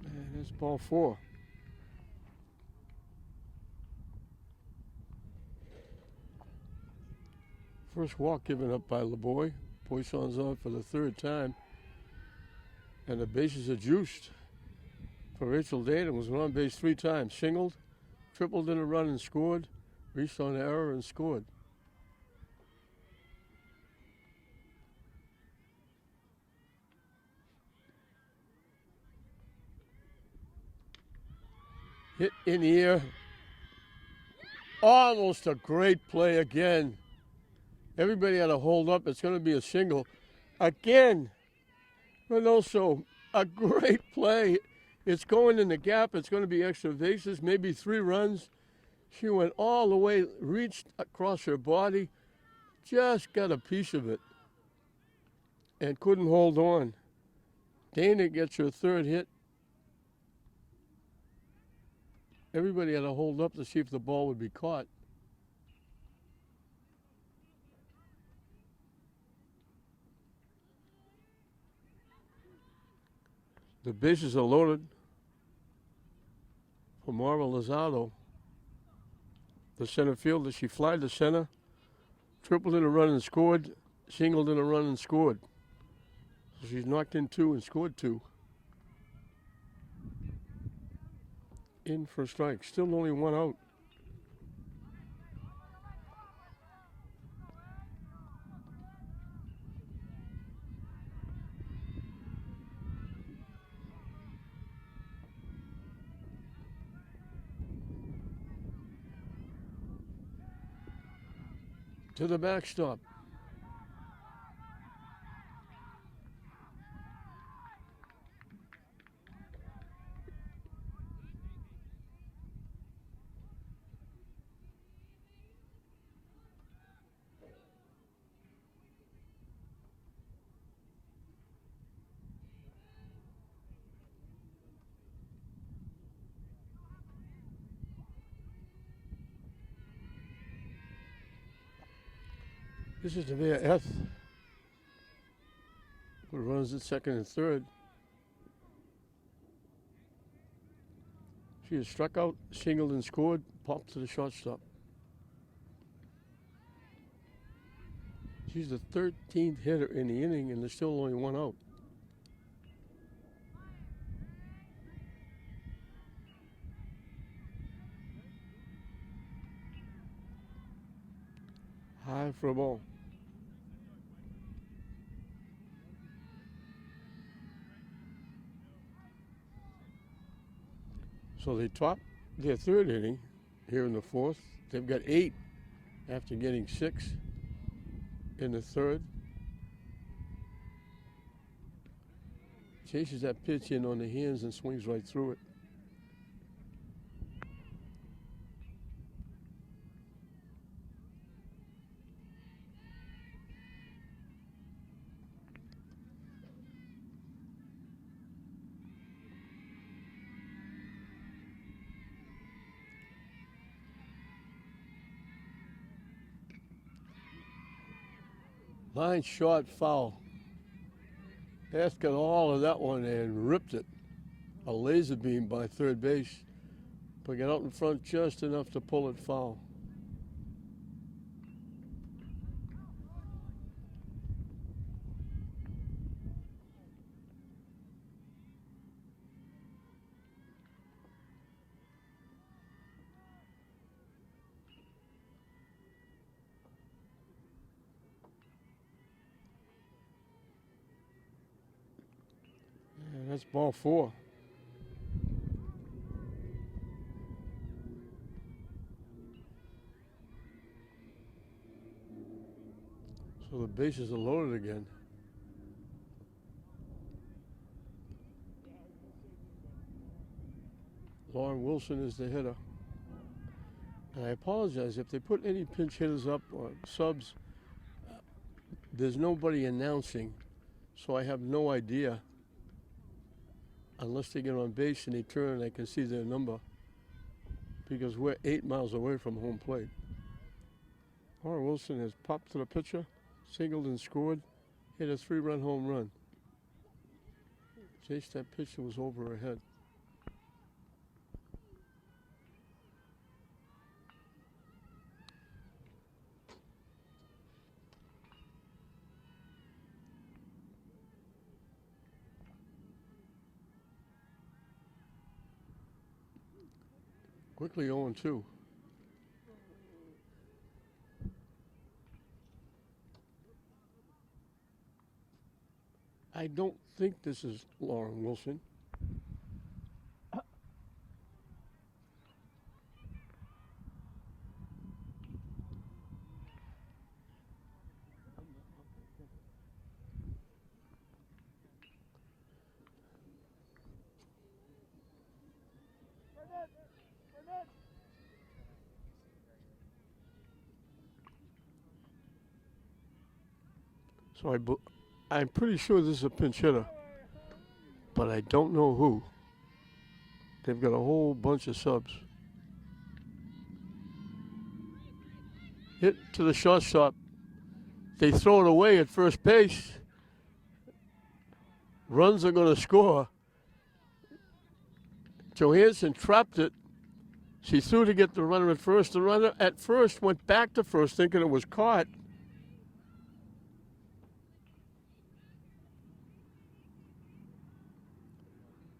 And it's ball 4. First walk given up by LeBoy. Poisson's on for the 3rd time. And the bases are juiced for Rachel Dayton. Was on base 3 times. Singled, tripled in a run and scored. Reached on an error and scored. Hit in the air. Almost a great play again. Everybody had to hold up. It's going to be a single. Again, Reynoso, a great play. It's going in the gap. It's going to be extra bases, maybe 3 runs. She went all the way, reached across her body, just got a piece of it, and couldn't hold on. Dana gets her 3rd hit. Everybody had to hold up to see if the ball would be caught. The bases are loaded for Marva Lozado, the center fielder. She flied to center, tripled in a run and scored, singled in a run and scored. So she's knocked in 2 and scored 2. In for a strike. Still only 1 out. To the backstop. This is Nevea F, who runs at 2nd and 3rd. She has struck out, singled and scored, popped to the shortstop. She's the 13th hitter in the inning, and there's still only 1 out. High for a ball. So they topped their third inning here in the fourth. They've got 8 after getting 6 in the third. Chases that pitch in on the hands and swings right through it. Line short foul. Bass got all of that one and ripped it. A laser beam by third base. But got out in front just enough to pull it foul. And that's ball 4. So the bases are loaded again. Lauren Wilson is the hitter. And I apologize if they put any pinch hitters up or subs. There's nobody announcing, so I have no idea. Unless they get on base and they turn, I can see their number. Because we're 8 miles away from home plate. Lauren Wilson has popped to the pitcher, singled and scored, hit a 3-run home run. Chase, that pitcher was over her head. Quickly 0-2. I don't think this is Lauren Wilson. So I'm pretty sure this is a pinch hitter, but I don't know who. They've got a whole bunch of subs. Hit to the shortstop. They throw it away at first base. Runs are going to score. Johansson trapped it. She threw to get the runner at first. The runner at first went back to first thinking it was caught.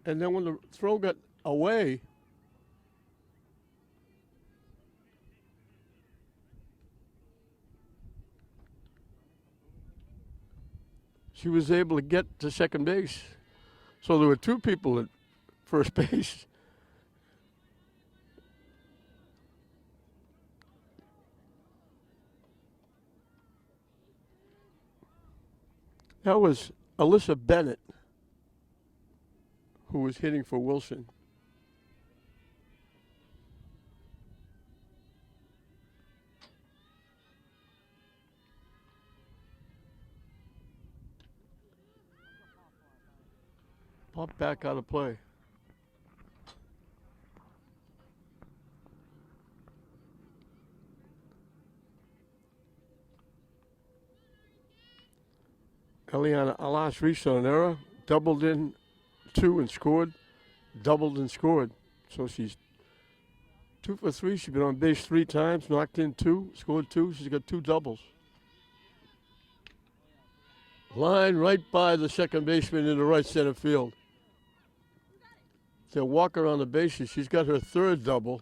And then when the throw got away, she was able to get to second base. So there were 2 people at first base. That was Alyssa Bennett, who was hitting for Wilson. Popped back out of play. LEHS reached on an error, doubled in 2 and scored, doubled and scored. So she's 2 for 3. She's been on base 3 times, knocked in 2, scored 2. She's got 2 doubles. Line right by the second baseman in the right center field. They'll walk her on the bases. She's got her 3rd double.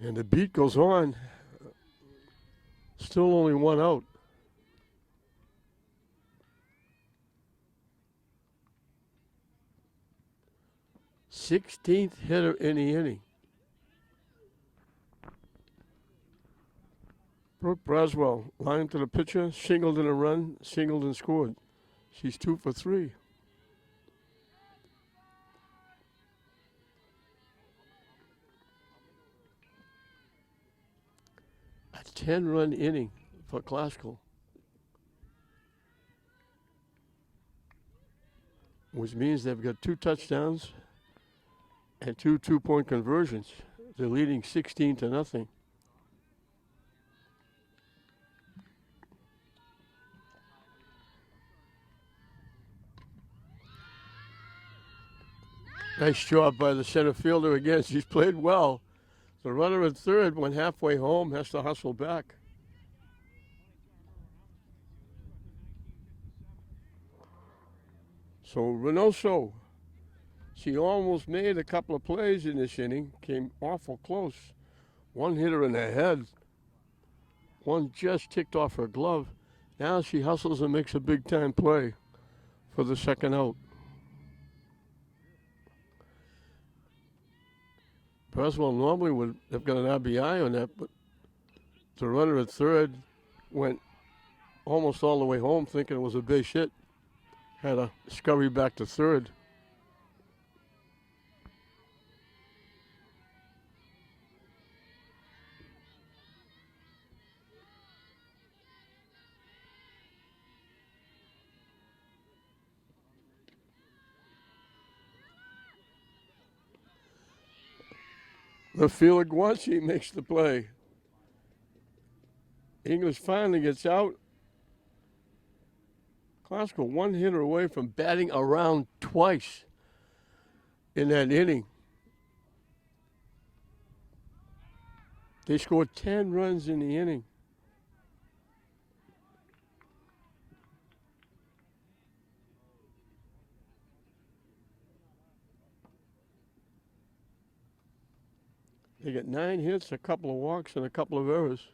And the beat goes on. Still only one out. Sixteenth hitter in the inning. Brooke Braswell lined to the pitcher, singled in a run, singled and scored. She's 2 for 3. A 10-run inning for Classical, which means they've got 2 touchdowns and 2 two-point conversions. They're leading 16 to nothing. Nice job by the center fielder again. She's played well. The runner at third went halfway home, has to hustle back. So Reynoso, she almost made a couple of plays in this inning, came awful close. One hit her in the head. One just ticked off her glove. Now she hustles and makes a big-time play for the second out. Braswell normally would have got an RBI on that, but the runner at third went almost all the way home thinking it was a base hit. Had to scurry back to third. The fielder Guanchi makes the play. English finally gets out. Classical one hitter away from batting around twice in that inning. They scored 10 runs in the inning. They get 9 hits, a couple of walks, and a couple of errors.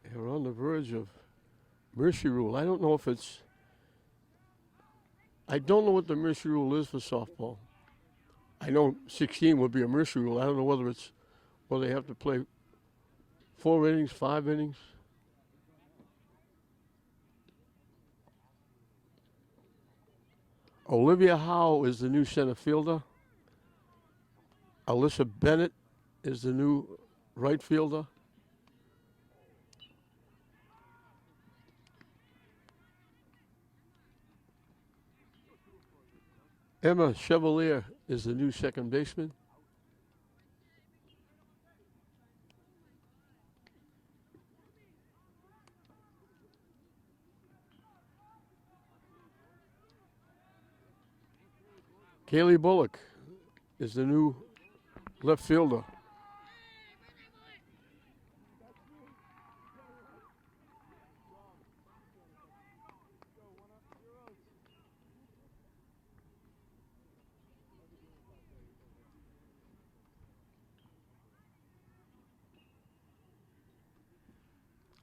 They're on the verge of mercy rule. I don't know if it's... I don't know what the mercy rule is for softball. I know 16 would be a mercy rule. I don't know whether it's... Well, they have to play 4 innings, 5 innings. Olivia Howe is the new center fielder. Alyssa Bennett is the new right fielder. Emma Chevalier is the new second baseman. Kaylee Bullock is the new left fielder.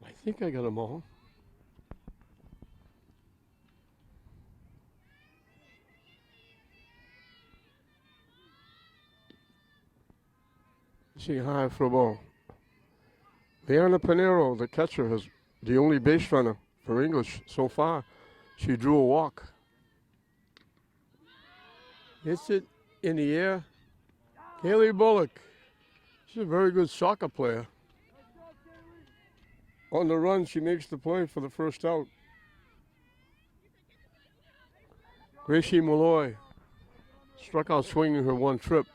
I think I got them all. See high for a ball. Liana Pinero, the catcher, has the only base runner for English so far. She drew a walk. Hits it in the air. Kaylee Bullock. She's a very good soccer player. On the run, she makes the play for the first out. Gracie Malloy struck out swinging her one trip.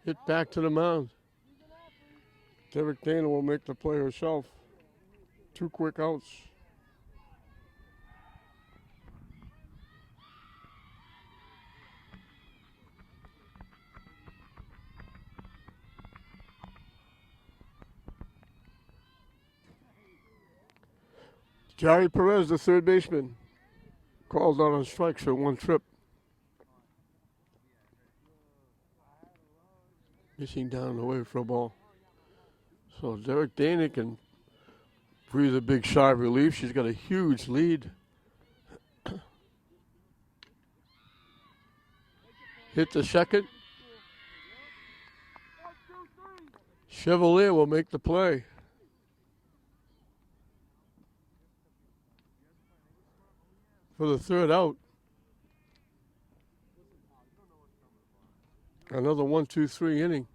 Hit back to the mound. Derek Dana will make the play herself. 2 quick outs. Jari Perez, the third baseman. Called out on strikes for one trip. Missing down the way for a ball. So Derek Dana can breathe a big sigh of relief. She's got a huge lead. Hit the second. Chevalier will make the play. For the third out. Another 1-2-3 inning.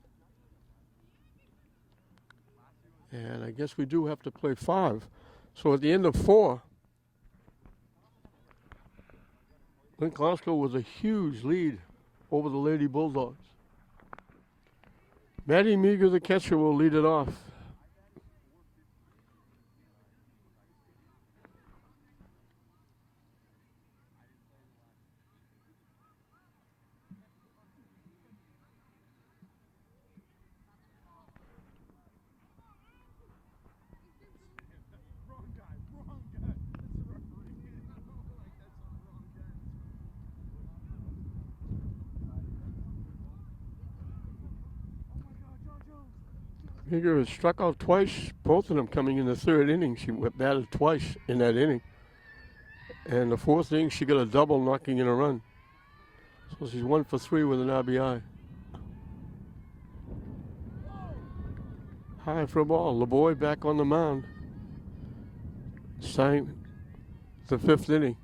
And I guess we do have to play 5. So at the end of 4, Lynn Glasgow was a huge lead over the Lady Bulldogs. Maddie Meager, the catcher, will lead it off. Meager has struck out twice, both of them coming in the third inning. She batted twice in that inning. And the fourth inning, she got a double, knocking in a run. So she's 1 for 3 with an RBI. High for a ball. LeBoy back on the mound. Starting the 5th inning.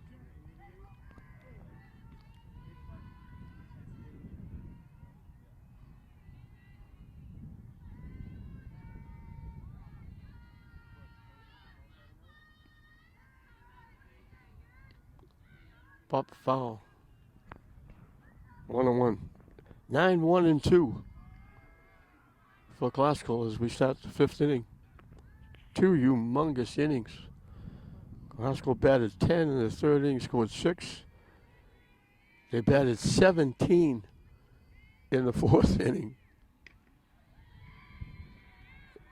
Pop foul. 1-1. 9-1-2 for Glasgow as we start the 5th inning. 2 humongous innings. Glasgow batted 10 in the third inning, scored 6. They batted 17 in the 4th inning.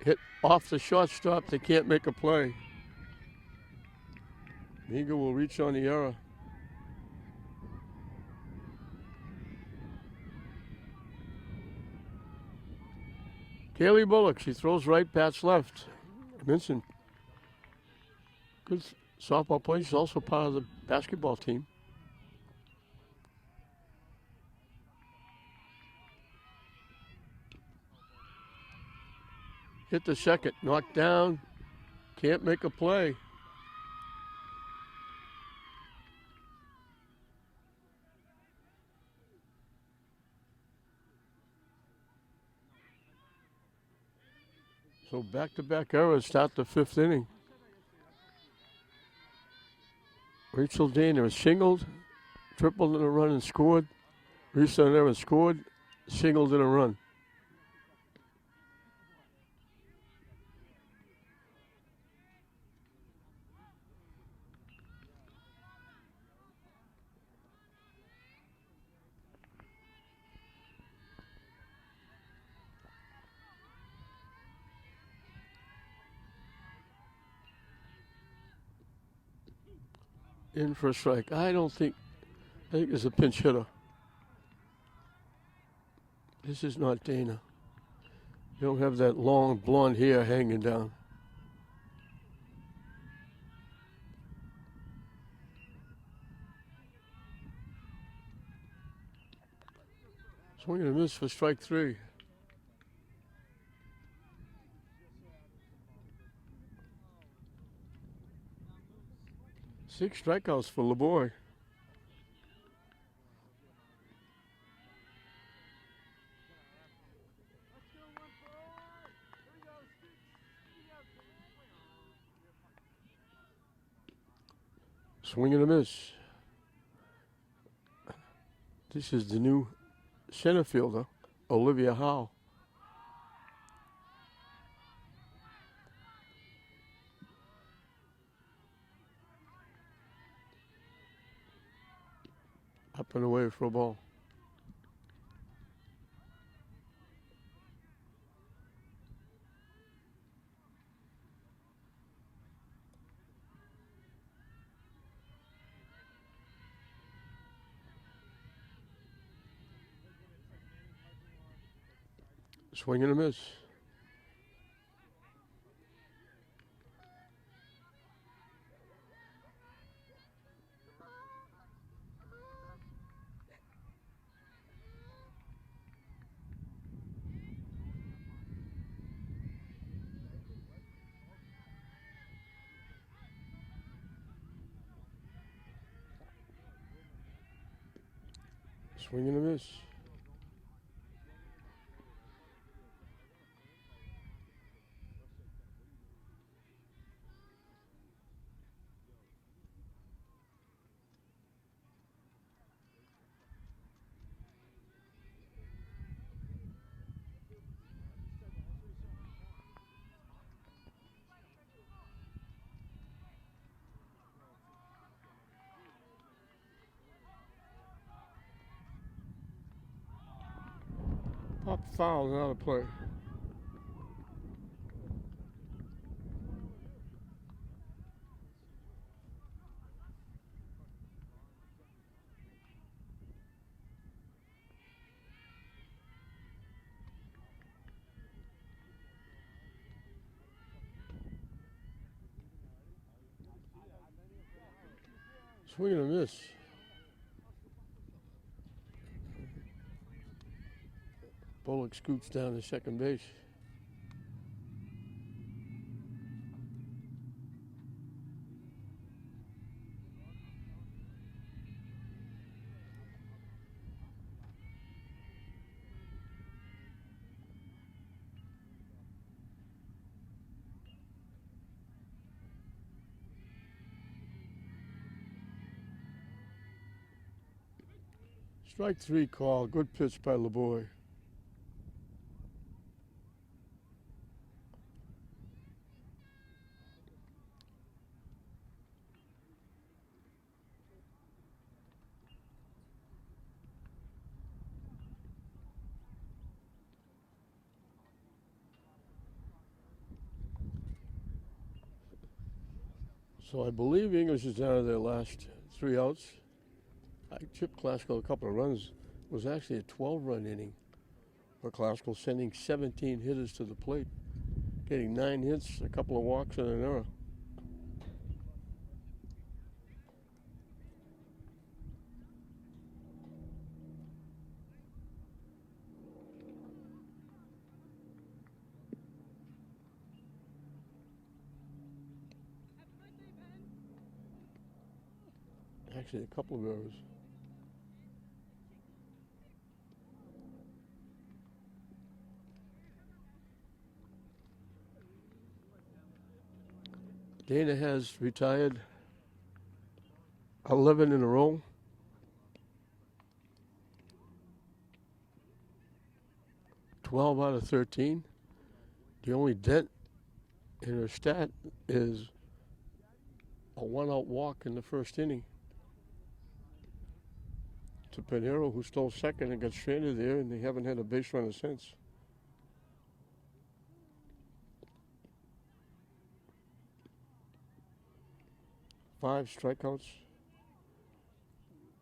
Hit off the shortstop. They can't make a play. Meager will reach on the error. Kaylee Bullock, she throws right, bats left. I mentioned good softball player. She's also part of the basketball team. Hit the second, knocked down, can't make a play. So back-to-back errors start the 5th inning. Rachel Dana is singled, tripled in a run and scored. Risa Nera scored, singled in a run. In for a strike. I think it's a pinch hitter. This is not Dana. You don't have that long blonde hair hanging down. Swing and a miss for strike 3. Six strikeouts for LeBoy. Swing and a miss. This is the new center fielder, Olivia Howe. Up and away for a ball. Swing and a miss. Swing and a miss. Pop foul, not a play. Swing and a miss. Bullock scoots down to second base. Strike three call. Good pitch by LeBoy. So I believe English is down to their last 3 outs. I chipped Classical a couple of runs. It was actually a 12-run inning for Classical, sending 17 hitters to the plate, getting 9 hits, a couple of walks, and an error. Actually, a couple of errors. Dana has retired 11 in a row. "12 out of 13. The only dent in her stat is a 1-out walk in the first inning to Pinheiro, who stole second and got stranded there, and they haven't had a base runner since. Five strikeouts.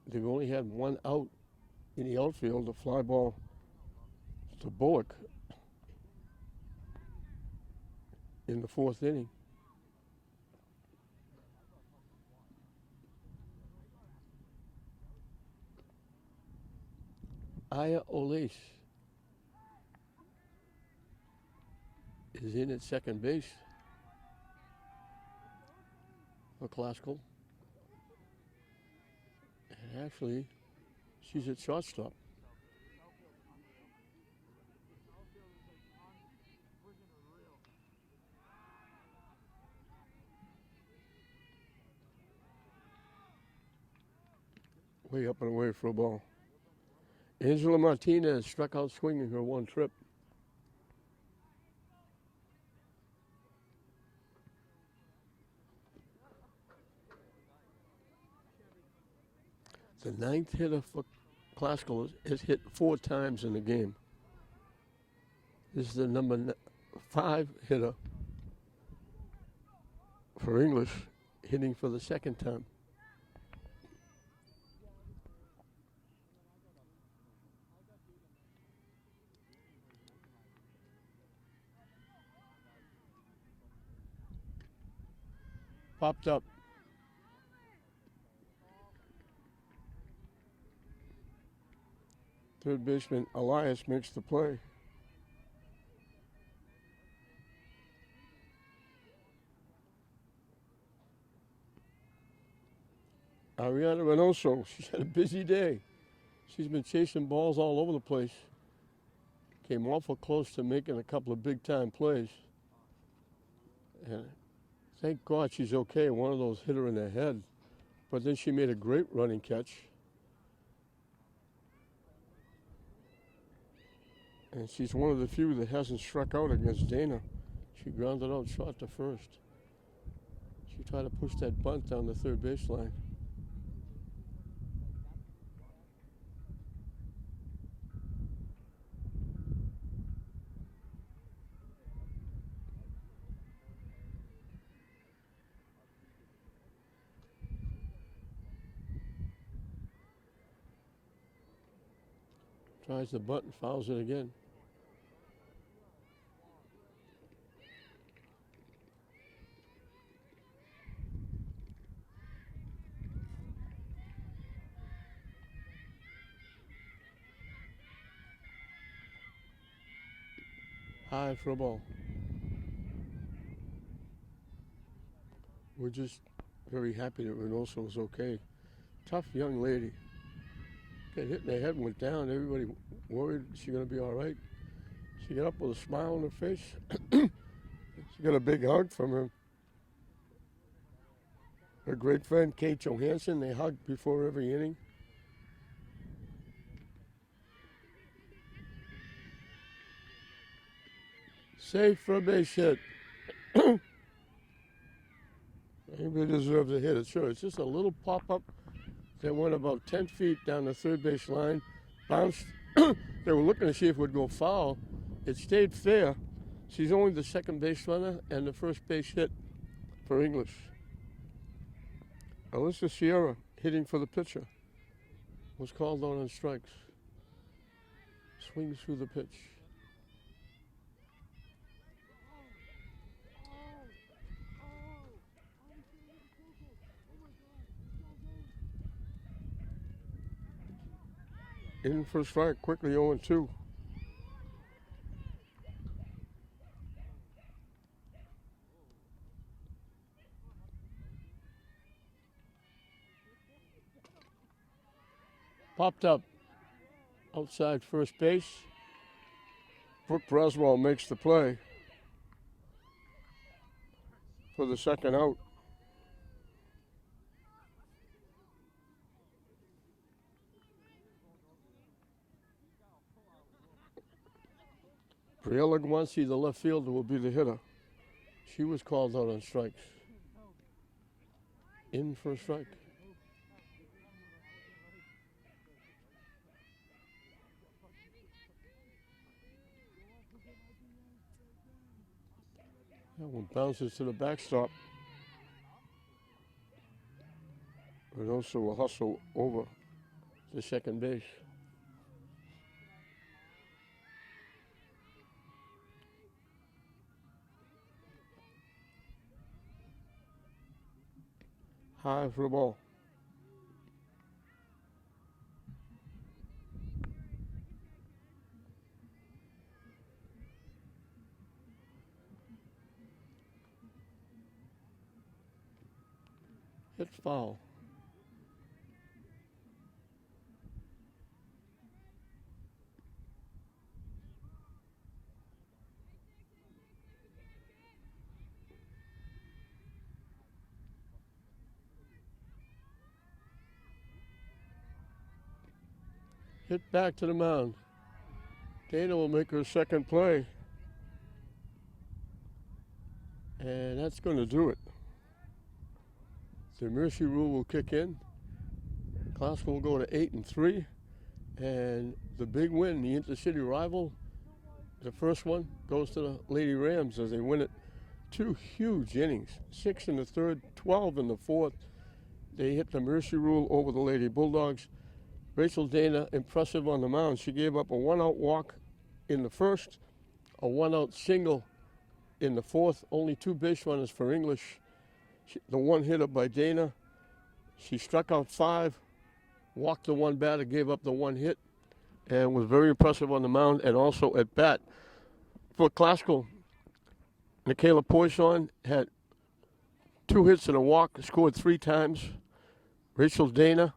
They've only had 1 out in the outfield, a fly ball to Bullock in the 4th inning. LEHS is in at second base for Classical. And actually, she's at shortstop. Way up and away for a ball. Angela Martinez struck out swinging her 1 trip. The 9th hitter for Classical has hit 4 times in the game. This is the number 5 hitter for English, hitting for the 2nd time. Popped up. Third baseman Elias makes the play. Ariana Reynoso, she's had a busy day. She's been chasing balls all over the place. Came awful close to making a couple of big-time plays. And thank God she's okay. One of those hit her in the head. But then she made a great running catch. And she's one of the few that hasn't struck out against Dana. She grounded out short to first. She tried to push that bunt down the third baseline. Tries the bunt and fouls it again. High for a ball. We're just very happy that Reynoso was okay. Tough young lady. Got hit in the head and went down. Everybody worried she's going to be all right. She got up with a smile on her face. She got a big hug from her great friend, Kate Johansson. They hugged before every inning. Safe for a base hit. Anybody deserves a hit. It's sure. It's just a little pop-up that went about 10 feet down the third base line. Bounced. They were looking to see if it would go foul. It stayed fair. She's only the second base runner and the first base hit for English. Alyssa Sierra, hitting for the pitcher, was called on strikes. Swings through the pitch. In for a strike, quickly 0-2. Popped up outside first base. Brooke Braswell makes the play for the second out. Briella Gwansi, the left fielder, will be the hitter. She was called out on strikes. In for a strike. That one bounces to the backstop. And also a hustle over to second base. High for the ball. Hit foul. Hit back to the mound. Dana will make her second play. And that's going to do it. The mercy rule will kick in. Class will go to 8-3. And the big win, the intercity rival, the first one, goes to the Lady Rams as they win it. 2 huge innings. 6 in the third, 12 in the fourth. They hit the mercy rule over the Lady Bulldogs. Rachel Dana, impressive on the mound. She gave up a 1-out walk in the first, a 1-out single in the fourth. Only 2 base runners for English. The one hitter by Dana. She struck out 5, walked the one batter, gave up the one hit, and was very impressive on the mound and also at bat. For Classical, Michaela Poisson had 2 hits and a walk, scored 3 times. Rachel Dana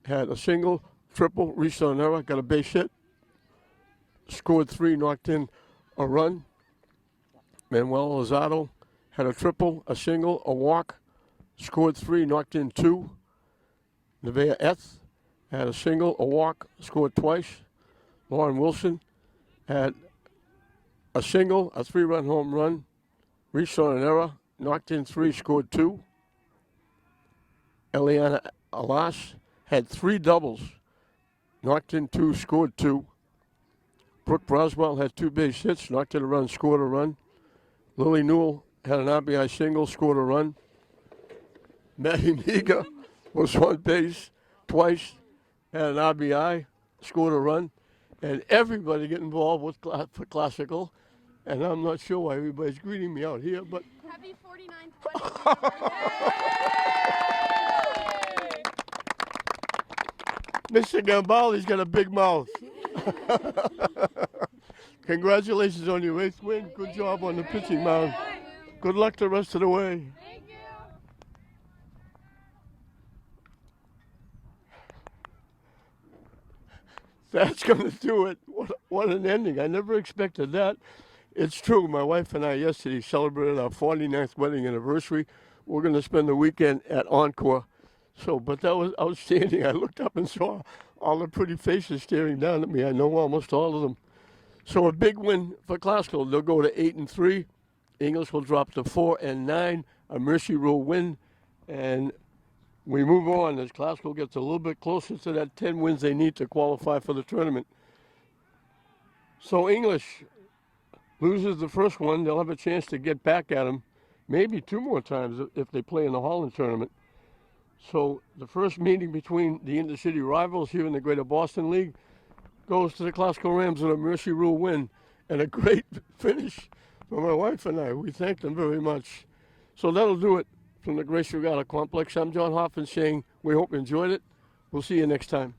had a single, triple, reached on an error, got a base hit, scored 3, knocked in a run. Manuel Lozado had a triple, a single, a walk, scored 3, knocked in 2. Nevaeh Eth had a single, a walk, scored twice. Lauren Wilson had a single, a 3-run home run, reached on an error, knocked in 3, scored 2. Eliana Alas had 3 doubles, knocked in 2, scored 2. Brooke Braswell had 2 base hits, knocked in a run, scored a run. Lily Newell had an RBI single, scored a run. Maddie Meager was on base twice, had an RBI, scored a run. And everybody get involved with for Classical. And I'm not sure why everybody's greeting me out here, but... Happy 49th Mr. Gambale's got a big mouth. Congratulations on your 8th win. Good job on the pitching mound. Good luck the rest of the way. Thank you. That's going to do it. What an ending. I never expected that. It's true. My wife and I yesterday celebrated our 49th wedding anniversary. We're going to spend the weekend at Encore. But that was outstanding. I looked up and saw all the pretty faces staring down at me. I know almost all of them. So a big win for Classical. They'll go to 8-3. English will drop to 4-9. A Mercy Rule win. And we move on as Classical gets a little bit closer to that 10 wins they need to qualify for the tournament. So English loses the first one. They'll have a chance to get back at them maybe 2 more times if they play in the Holland tournament. So the first meeting between the intercity rivals here in the Greater Boston League goes to the Classical Rams with a Mercy Rule win and a great finish for my wife and I. We thank them very much. So that'll do it from the Grace Regatta Complex. I'm John Hoffman saying we hope you enjoyed it. We'll see you next time.